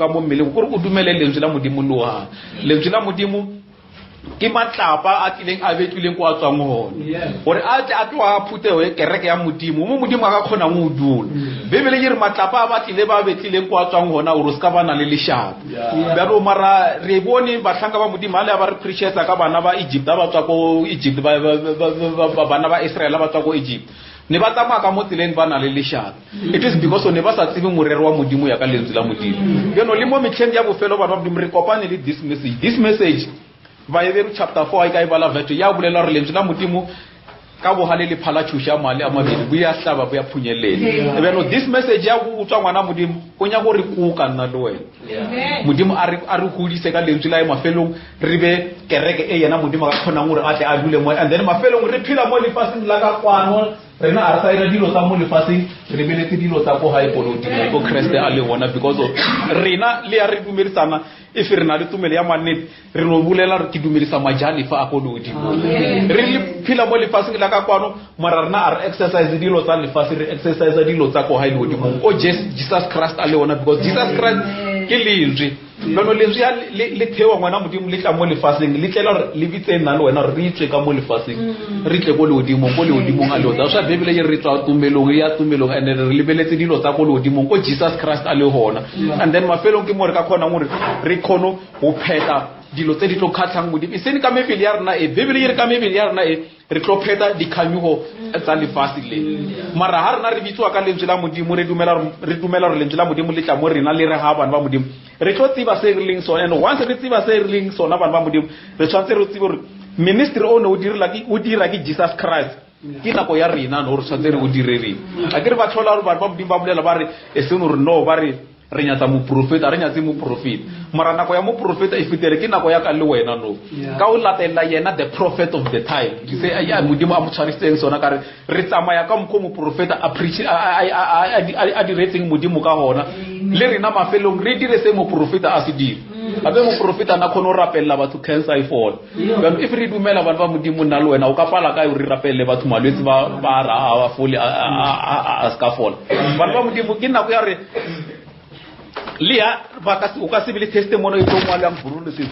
mo mmele go re o dumele lentswe la modimo loa lentswe la modimo ke matlapa a tlileng a betlileng go a tswang hona gore a tle a tloa phutewe kereke ya modimo mo modimo a ka khona mo dula bebele ke re matlapa a batlile ba betlileng go a tswang hona o ska bana le leshapa ba ro mara re bone ba tlhanga ba modimo a le ba re preachetsa ka bana ba Egypt ba tswa ko Egypt ba bana ba Israel ba tswa ko Egypt ne ba tsamaya ka mo tseleng ba na le leshapa it is because ne ba sa tsebe morero wa modimo ya ka lentswe la modimo beno le mo metlheng ya bofelo ba modimo re kopane le this message Vayeveru chapter 4 ai kaibala verse ya bulela re lentswe la modimo ka bo halele phala tshusha mali a mabedi buya hlaba buya phunyelele ebe no this message ya go tswa ngwana modimo o nya go re kuka nna le wena modimo a re hudise ka lentswe la mafelong re be kereke e yena modimo ka khona gore a tle a dule mo and then mafelong re phila mo lefaseng la ka kwano rena a re sa dilo tsa mo lefaseng re beletse dilo tsa go hae poloti go Christ a le bona because of rena le ya re dumerisana if re na le tumelo ya mannete re no bulela re ke dumelisa majani fa a go lodimo re le phila mo lefaseng la ka kwano mara rena are exercise dilo tsa lefase re exercise dilo tsa go high lodimo o Jesus Christ a le ona because Jesus Christ ke lentswe no lentswe ya le thewa ngwana modimo le tla mo lefaseng le tlela re le bitse nna le wena re itse ka mo lefaseng re tle go lodimo a le otsa swa Bibele ye re tswa tumelong ya tumelong and re lebeletse dilo tsa go lodimo go Jesus Christ a le hona and then mafelong ke mo re ka khona gore re khono go pheta dilo tse di tlo khatlhang modimo iseni ka mebele ya rena Bibele ye re ka mebele ya rena re tlo pheta dikhanyo tsa lefase le mara ha rena re bitswa ka lentswe la modimo re dumela re lentswe la modimo le tla mo rena le re ha bana ba modimo re tlo tsiba se re leng sona and once re tsiba se re leng sona bana ba modimo re tshwantse re tsibe re ministry o no o dira ke Jesus Christ ke nako ya rena no re tshwantse re o direre a ke re ba tlhola re bana ba modimo ba bolela ba re e seno re no ba re re nyatsa mo profeta re nyatse mo profeta mara nako ya mo profeta e fitere ke nako ya ka le wena no ka o latela yena the prophet of the time ke se ya modimo a mo tshwaritseng sona ka re tsamaya ka mkho mo profeta a preach a diretseng modimo ka hona le rena mafelong re dire se mo profeta a se dire abe mo profeta na khono rapella batho cancer I fall if re dumela bana ba modimo nna le wena o ka pala ka re rapelle batho malwetse ba ra a foli a ska fall bana ba modimo ke nako ya re lia o ka se bile testimony e tlo ngwalang Burundi se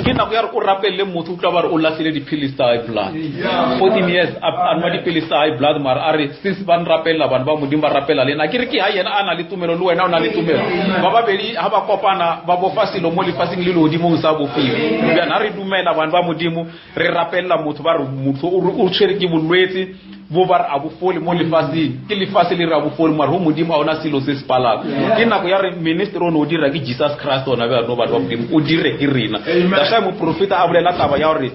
ke nako ya re o rapelle motho o tla ba re o lahlile dipilisi tsa high blood 14 years anwa dipilisi tsa high blood mara are since ban rapella bana ba modimo ba rapella lena ke re ke ha yena ana le tumelo le wena o na le tumelo ba babedi ha ba kopana ba bo fasilo mo lefasing le lodimo sa bofile bana re dumela bana ba modimo re rapella motho ba re motho o tshwere ke bolwetse bo bar abu foli mo lefasing ke lefase le re abu foli mara ho modimo a ona silo se spala ke nako ya re ministry o no dira ke Jesus Christ ona ba no ba modimo o dire ke rena da sha mo profeta a bolela taba ya hore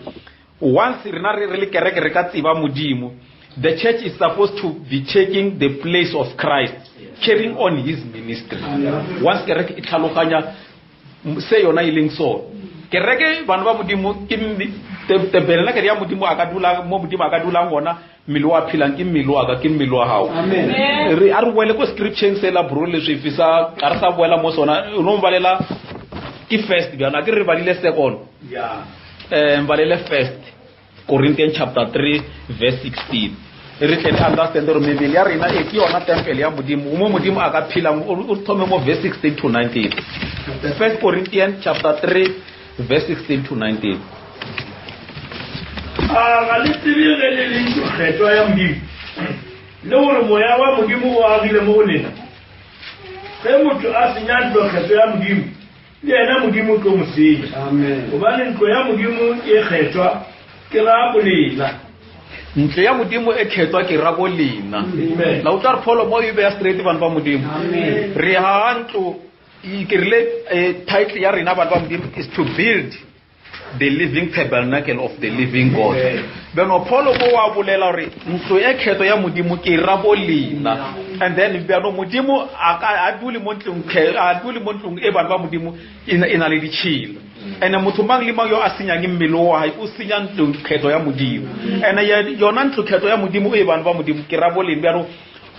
once rena re le kereke re ka tsiba modimo the church is supposed to be taking the place of Christ carrying on his ministry once kereke e tlhaloganya se yona ileng so kereke bana ba modimo ke Tabernacle ya modimo a ka dula mo modimo a ka dula ngona mmele wa philang ke mmele wa ka ke mmele wa hao amen re a re boele ko scripture se la bro le se fisa ka re sa boela mo sona no mbalela ke first bana ke re balile second mbalele first Corinthians chapter 3 verse 16 re tle understand re mebele ya rena e ke yona temple ya modimo mo modimo a ka phila o thome mo verse 16 to 19 first Corinthians chapter 3 verse 16 to 19 galitibile le le kgetho ya modimo le gore moya wa modimo o agile mo lena ge motho a senya ntlo kgetho ya modimo le yena modimo tlo mo senya amen gobane ntlo ya modimo e kgethwa ke ra bolena ntlo ya modimo e kgethwa ke ra bolena la o tla re pholo mo e be straight bana ba modimo re ha ntlo e kerile title ya rena bana ba modimo is to build the living tabernacle of the living God. Beno Paulo go wa bolela re ntlo e kgetho ya modimo ke rabolina and then beno modimo a dule montlong e bana ba modimo ina le ditshilo ene motho mang le mang yo a senyang mmele wa hae o senya ntlo kgetho ya modimo ene yona ntlo kgetho ya modimo e bana ba modimo ke rabolina beno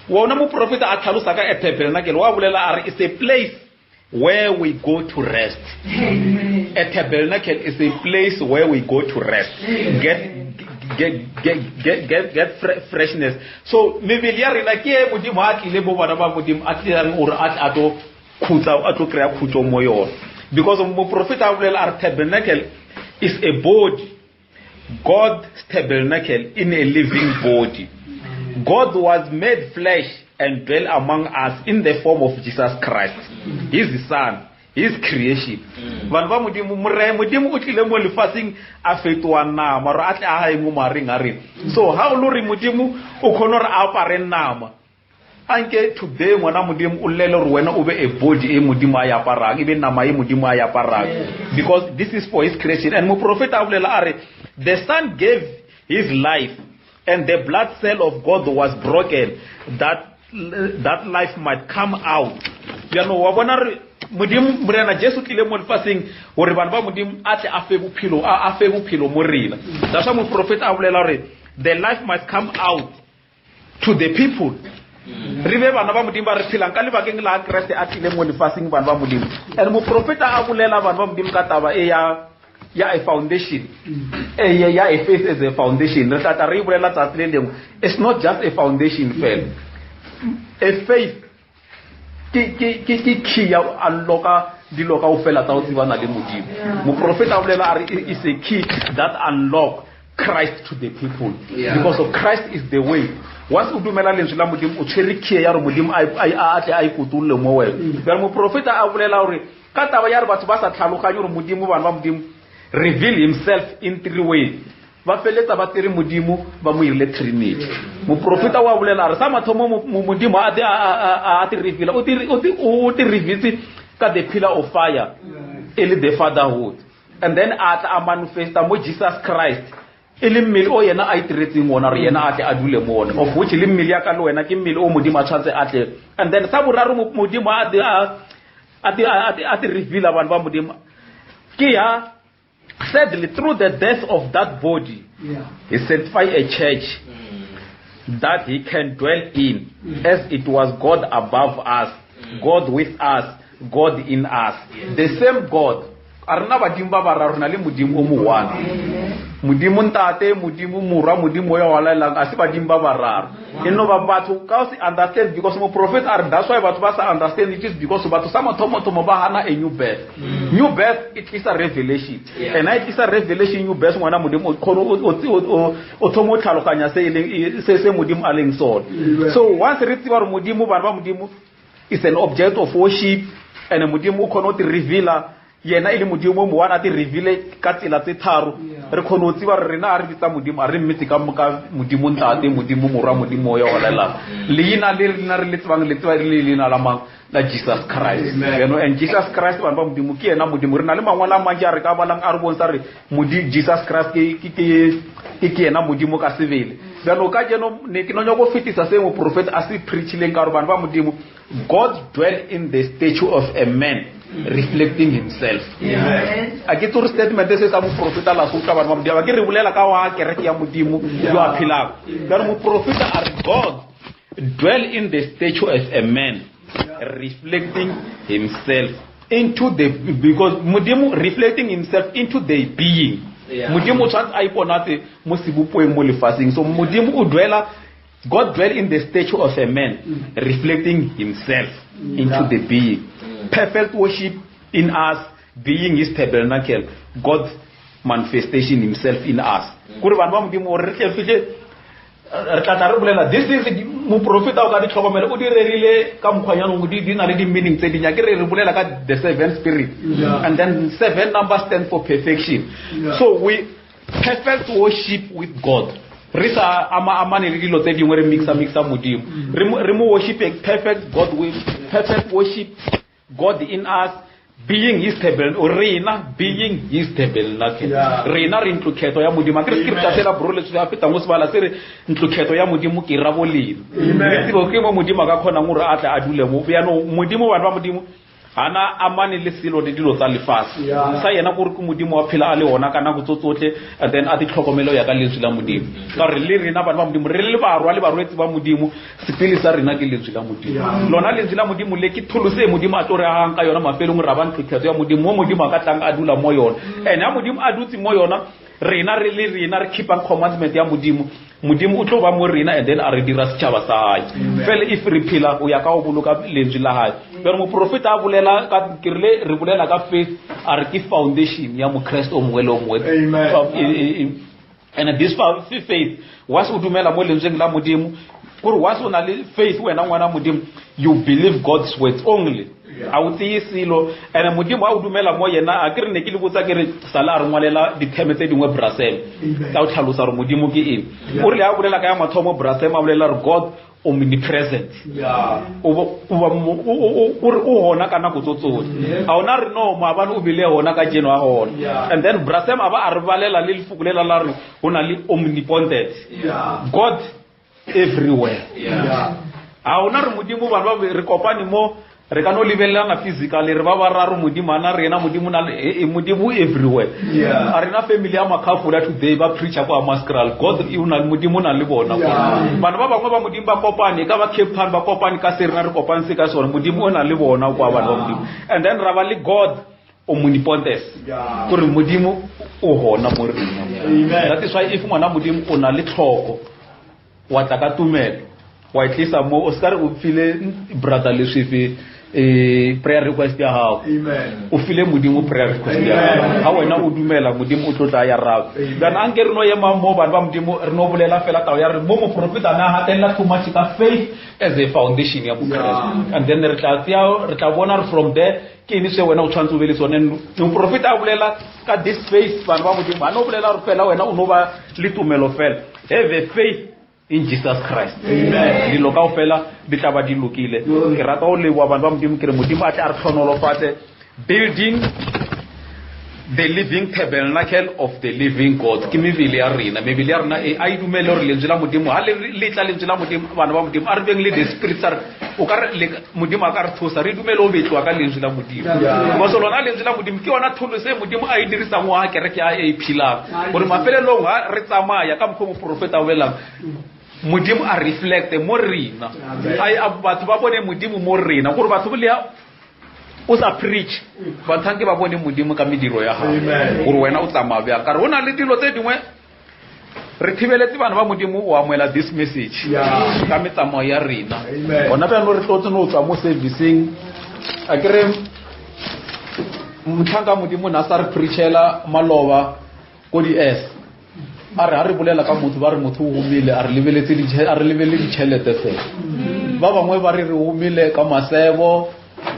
wona mo profeta a tlhalosa ka tabernacle wa bolela are is a place where we go to rest. A tabernacle is a place where we go to rest. Get freshness. So maybe rena ke modimo a tlile bo bana ba modimo a tlile gore a to khutsa a to krea khutso mo yona because mo prophet a bolela our tabernacle is a body. God's tabernacle in a living body. God was made flesh and dwell among us in the form of Jesus Christ, his son, his creation. Van ba modimo modimo o tlile mo lefasing a fetwa nama re a tla a hae mo maring a re so ha o lori modimo o khona re a apare nama anke today ngwana modimo o lele re wena o be a body e modimo a ya parang e be nama e modimo a ya parang because this is for his creation and mo prophet a bolela are the son gave his life and the blood cell of God was broken that life might come out. Ya no wa bona re modimo morena Jesu tlile mo lefasing gore bana ba modimo a tle a fe bophelo mo rena that's why mo prophet a bolela re the life must come out to the people re be bana ba modimo ba re phelang ka lebakeng la Kriste a tlile mo lefaseng bana ba modimo and mo profeta a bolela bana ba modimo ka taba e ya a foundation ya a faith as a foundation re tla re bolela tsa le lengwe. It's not just a foundation fail. A faith ki key ya unlocka dilo ka o fela tsa o tsibana le modimo. Mo profeta a bolela a re is a key that unlock Christ to the people because of Christ is the way. Once u dumela lentswe la modimo o tshwere key ya re modimo a tle a ikutulle mo wena. Ba mo profeta a bolela hore ka taba ya re batho ba sa tlhaloganye hore modimo bana ba modimo reveal himself in 3 ways. Ba feletsa ba tsere modimo ba mo ile trinity. Mo profeta wa bolela re sa mathomo modimo a ti reveal o ti reveal ka the pillar of fire ele the fatherhood, and then a manifesta mo Jesus Christ ele mmele o yena a itiretseng ona re yena a tle a dule mo ona, of which le mmele ya ka le wena ke mmele o modimo a tshwantse a tle. And then sa boraro modimo a ti reveal abantu ba modimo ke ya sadly through the death of that body he sanctified a church that he can dwell in as it was God above us, God with us, God in us. The same God. Arna badimba bararo na le modimo o mo wana. Modimo ntate, modimo mura, modimo ya wala la asi badimba bararo. Eno ba batho ka se understand because mo prophet are that's why batho ba sa understand it is because batho sama tomo ba hana a new birth. New birth it is a revelation. And it is a revelation new birth ngwana modimo o tomo tlhaloganya se modimo a leng sona. So once re tsiba re modimo bana ba modimo is an object of worship and modimo o khona to reveal yena ile modimo mo wana ti reveal ka tsela tse tharo re khona o tsiba re rena a re bitsa modimo a re mmitse ka modimo ntate modimo morwa modimo ya wala leina le rena re le tsebang le tseba le leina la mang la Jesus Christ. You know, and Jesus Christ ba modimo ke yena modimo rena le mangwala manje a re ka balang a re bontsha re modimo Jesus Christ ke yena modimo ka sevele bano ka jeno ne ke no go fitisa se mo prophet a se preachileng ka re bana ba modimo God dwell in the statue of a man reflecting himself. A ke tore statement se sa mo profeta la go ka bana ba modimo ke re bolela ka wa kereke ya modimo yo a phela bano mo profeta are God dwell in the statue as a man reflecting himself into the because modimo reflecting himself into the being. Modimo tswatse a iponate mo sibupoeng mo lefaseng. So modimo o dwela God dwell in the statue of a man reflecting himself into the being. Perfect worship in us being his tabernacle, God's manifestation himself in us. Kuri bantu ba modimo re tlefile re bolela this is mo profeta o ka di tlhokomela o di rerile ka mkhwanyana go di na le di meaning tse dinya ke re bolela ka the seven spirit and then 7 numbers stand for perfection. So we perfect worship with God. Risa amane le dilo tse dingwe re mixa modimo re mo worship perfect God with perfect worship God in us being his tabernacle, rena being his tabernacle. Rena re ntlokhetho ya modimo ke scripture tela bro le tsa feta mo sebala se re ntlokhetho ya modimo ke rabolile. Re tsebo ke mo modimo ka khona ngore a tla a dule mo ya no modimo bana ba modimo ana amane le silo le dilo tsa lefase sa yena gore ke modimo wa phela a le ona kana go tsotsotle and then a di tlhokomelo ya ka letswi la modimo ka re le rena bana ba modimo re le barwa le barwetsi ba modimo sepele sa rena ke letswi la modimo lona letswi la modimo le ke thuluse modimo a tore a ka yona mafelong ra ba ntlhokhetso ya modimo modimo ka tlang a dula mo yona ene ya modimo a dutse mo yona rena re keep commandment ya modimo o tlo ba mo rena and then a re dira setšhaba sa hae fela if re phela o ya ka o boloka letswi la hae pero mo profeta a bolela ka kirele re bolela ka faith a re ke foundation ya mo Christ o mongwe le o mongwe and this faith was o dumela mo lentsweng la modimo gore was o na le faith wena ngwana modimo you believe God's words only a o tseye silo and modimo a o dumela mo yena a ke re ne ke le botsa ke re sala re ngwalela ditheme tse dingwe brasem ka o tlhalosa re modimo ke eng o re le a bolela ka ya mathomo brasem a bolela re God omnipresent o hona kana go tsotsotse a ona re no maabane o bile hona ka jeno a hona and then brasem aba a re balela le lefukulela la re ona le omnipotent God everywhere a ona re modimo ba re kopane mo re ka no lebelelana physically re ba bararo modimana rena modimo na modimo everywhere arena family ya makhafula today ba preacher kwa Hammanskraal God una modimo na le bona bana ba bangwe ba modimo ba kopane ka ba Cape Town ba kopane ka serena re kopane se ka sona modimo na le bona kwa bana ba modimo and then ra ba le God omnipotent gore modimo o hona mo rena that is why if mwana modimo o na le tlhoko wa tla ka tumelo wa itlisa mo Oscar o file brother leswifi prayer request ya hao o file modimo prayer request ya ha wena o dumela modimo o tlotla ya raba dan anke re no yema mo ba modimo re no bolela fela tao ya re mo prophet ana ha tella too much ka faith as a foundation ya Christ and then re tla bona from there ke ni se wena o tshwantse o be le tsone no prophet a bolela ka this faith ba modimo ana o bolela re fela wena o no ba le tumelo fela have a faith in Jesus Christ. Amen. Di loka ofela di tla ba di lokile. Ke rata o lewa ba modimo ke re modimo a tla re tlhonolofatse building the living tabernacle of the living God. Ke mebile ya rena a idumele re lentswe la modimo ha le tla lentswe la modimo bana ba modimo a re beng le the spirit o ka re modimo a ka re thusa re dumele o betlwa ka lentswe la modimo mo so lona lentswe la modimo ke yona tholo se modimo a idirisa mo ha kereke a iphilang gore mafelelong ha re tsamaya ka mokgwa mo profeta o belang modimo a reflect mo rena ai batho ba bone modimo mo rena gore batho bo le o sa preach ba thanke ba bone modimo ka mediro ya ha gore wena o tsamaya bya ka re ona le dilo tse dingwe re thibeletse bana ba modimo o amoela this message ka metsamao ya rena bona ba no re tlotse no tswa mo servicing a kere mthanga modimo na sa re preachela maloba go di s are ha re bolela ka motho ba re motho o humile a re lebeletse di chelete fe ba bangwe ba re humile ka masebo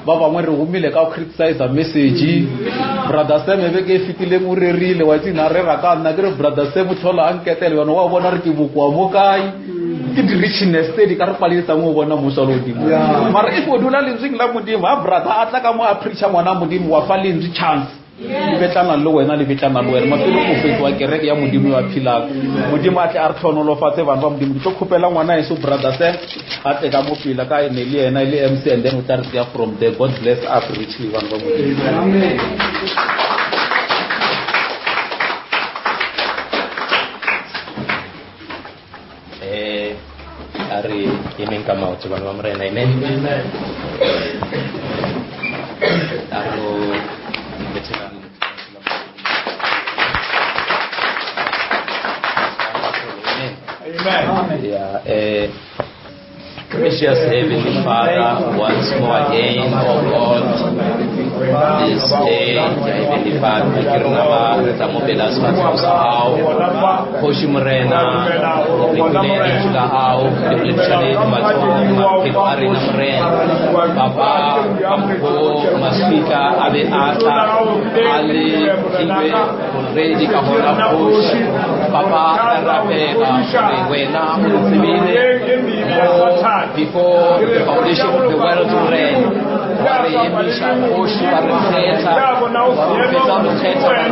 ba bangwe re humile ka criticize a message brother Sam be ke fitile mo rerile wa tsina re raka nna ke re brother Sam thola anketele yona wa bona re ke bokwa mo kai ke di richness tse di ka re palisa mo bona mo salo dimo mara if o dula le ntsing la modimo ha brother a tla ka mo a preacher ngwana modimo wa fa le ntsi chance le betlana le wena le betlana le wena mafelo go fetwa kereke ya modimo wa philaka modimo a tle a re tlhonolofatse bana ba modimo ke khopela ngwana eso brother Sam a tle ka mo pila ka ene le yena le MC and then we start there from there. God bless us richly bana ba modimo amen. Ari ini kama utsi bana ba mrena amen aro Amen. Yeah, Gracious Heavenly Father, once more again, oh God, this day, Heavenly Father, Kirnava, Tamobela Sahau, Hoshimrena, Nikulene Chulahau, Nikulene Mato, Arena Mren, Papa, Ampo, Masika, Ave Ata, Ali, Kibe, Already Kahora Push, Papa, Rapeva, Wena, before the foundation of the world to reign. Wareyemisha oshi barufeta barufeta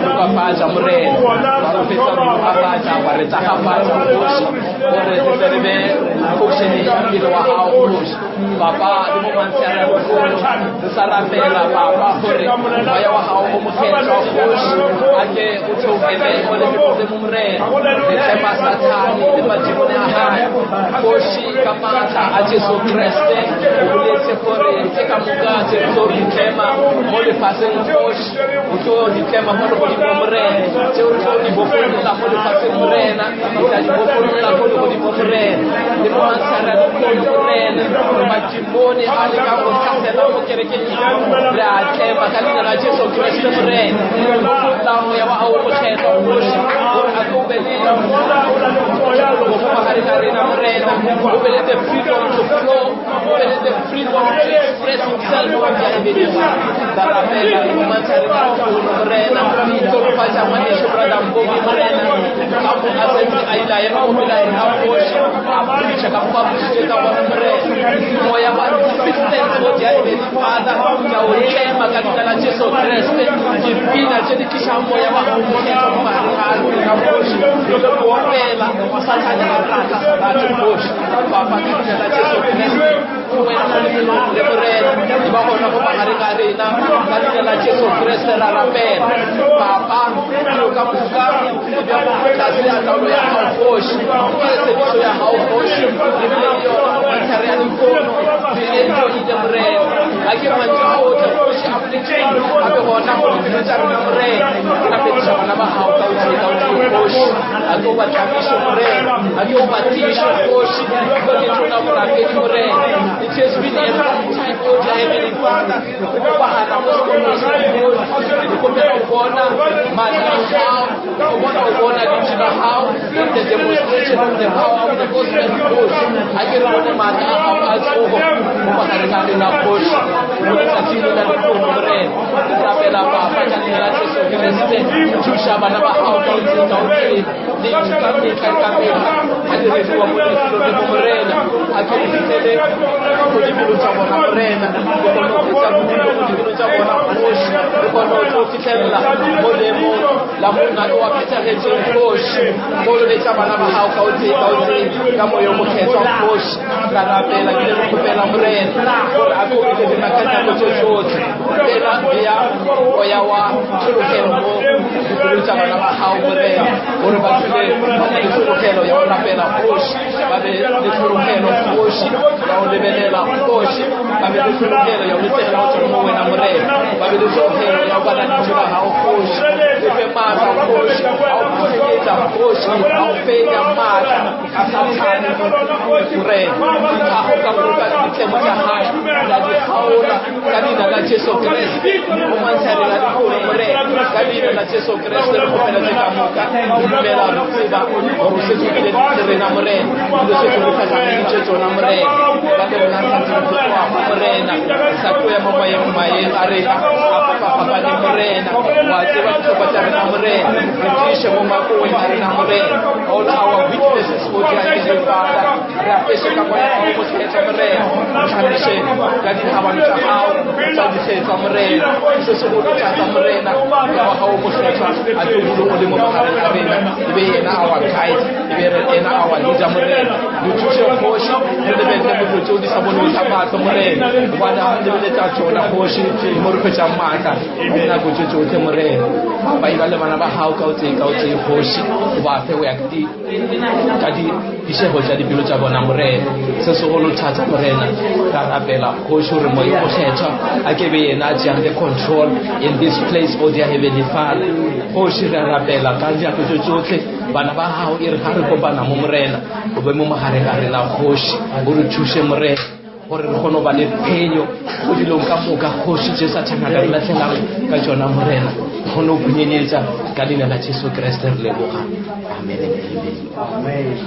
barukapaja mrena barufeta barukapaja waretakapaja oshi wareteterebe kusheni shambilo wa hao oshi Papa di momantiara ukolo sarapela Papa kore waya wa hao muketa oshi ake utogebe wale mkuze mumrena netema satani nemajimone ahaya oshi kamata aje so kreste ulete kore teka muga to ditema mo le fase moshi to ditema mo le morena to di bofolo la mo le fase morena ta di bofolo la mo le morena le mo ansara le morena ma timboni ale ka mo kase la mo kereke la tema kalina la Jesu Kristo morena la mo ya wa o mo tsheta moshi o akubeli o hari hari na morena o bele the freedom to flow o bele the freedom to express himself. Darapela, Hammanskraal Kanana, Mbhombi, Mbhombi, asenzi ayilaye makumila inaphoshi apulisha kapapuseka wamre moya wa assistance moja imepanda ya ulema katika la Yesu Kristo jipina chini kisha moya wa kuonyesha mahali inaphoshi ndio kuombela wasatani baraka atuposhi baba katika la Yesu Kristo kuweza kulebrera ibakona kwa bahari karina katika la Yesu Kristo la rapel baba ukamuka kazi ya taulo ya hauposhi servicio ya hauposhi ndio material mkono ndio idebrera lakini manjao utaposhi application akaona kufuta mrera kabisa na bahau kauposhi akoba tamisho mrera akoba tisho poshi ndio tunamrapeli mrera. It has been a long time for the Heavenly Father. Bahana mosikonosi kukomela ubona manao ubona nijina how the demonstration of the power of the gospel goes. Akirone manao azogo kubakarikani na push kutatini na kumre kutabela baba kanila Yesu Kristo chusha bana bahao kauti ni kambi kamera adirefua kwa kumrena akitele kujibiru cha bwana mrena kujibiru cha bwana push kukono kitela modemo la munga wa pita hete push bolo de chabana bahao kauti kama yomo keto push kana pela ile kupela mrena bora akubile na kata chochote tena pia oyawa tulukelo kujibiru cha bana bahao mrena bora bakile tulukelo ya unapela push babe ni tulukelo push ya ulebelela push babe ni tulukelo ya uletela utomo na mrena babe ni tulukelo ya bana nchura hao push ipe mata push au kusikita push au pega mata asatani mrena akakuka kitemo cha haya na jihaula kanina la Yesu Kristo umansari la mrena kanina la Yesu Kristo kupenda zikamuka mbela msiba urusitu ile tena mrena ndio sio kufanya hicho na mrena bado unaanza kwa mrena sababu ya mama ya areka hapa ni mrena waje wakipata na mrena kisha mama kwa na mrena all our witnesses for the Father rapesha kama almost hata mrena mshanishe lakini hawanisha hao tutasema mrena sisi tunataka mrena kwa hao mshanisha atubulu kwa demo kwa mrena ibe na our guide ibe na our leader mrena tutushe poshi ndio ndio tutushe sabuni tabaka mrena bwana ndio tachona poshi murupe cha mata na kuchuchote mrena baba ibale bana ba hao kauti poshi wape wakati kadi ishe hoja dibilo cha bwana mrena sasa holo tata mrena kana bela poshi remoyo poshecha akebe na jande control in this place for their heavenly Father poshi rabela kanja kuchuchote bana ba hao irhari ko bana mumrena obe mumahare na poshi uruchushe mrena gore re gono ba le phenyo go dilong ka moka hoshi je sa tshanga ka la tshela ka jona morena gono bunyenyetsa ka dina la Jesu Kristo re leboga amen amen.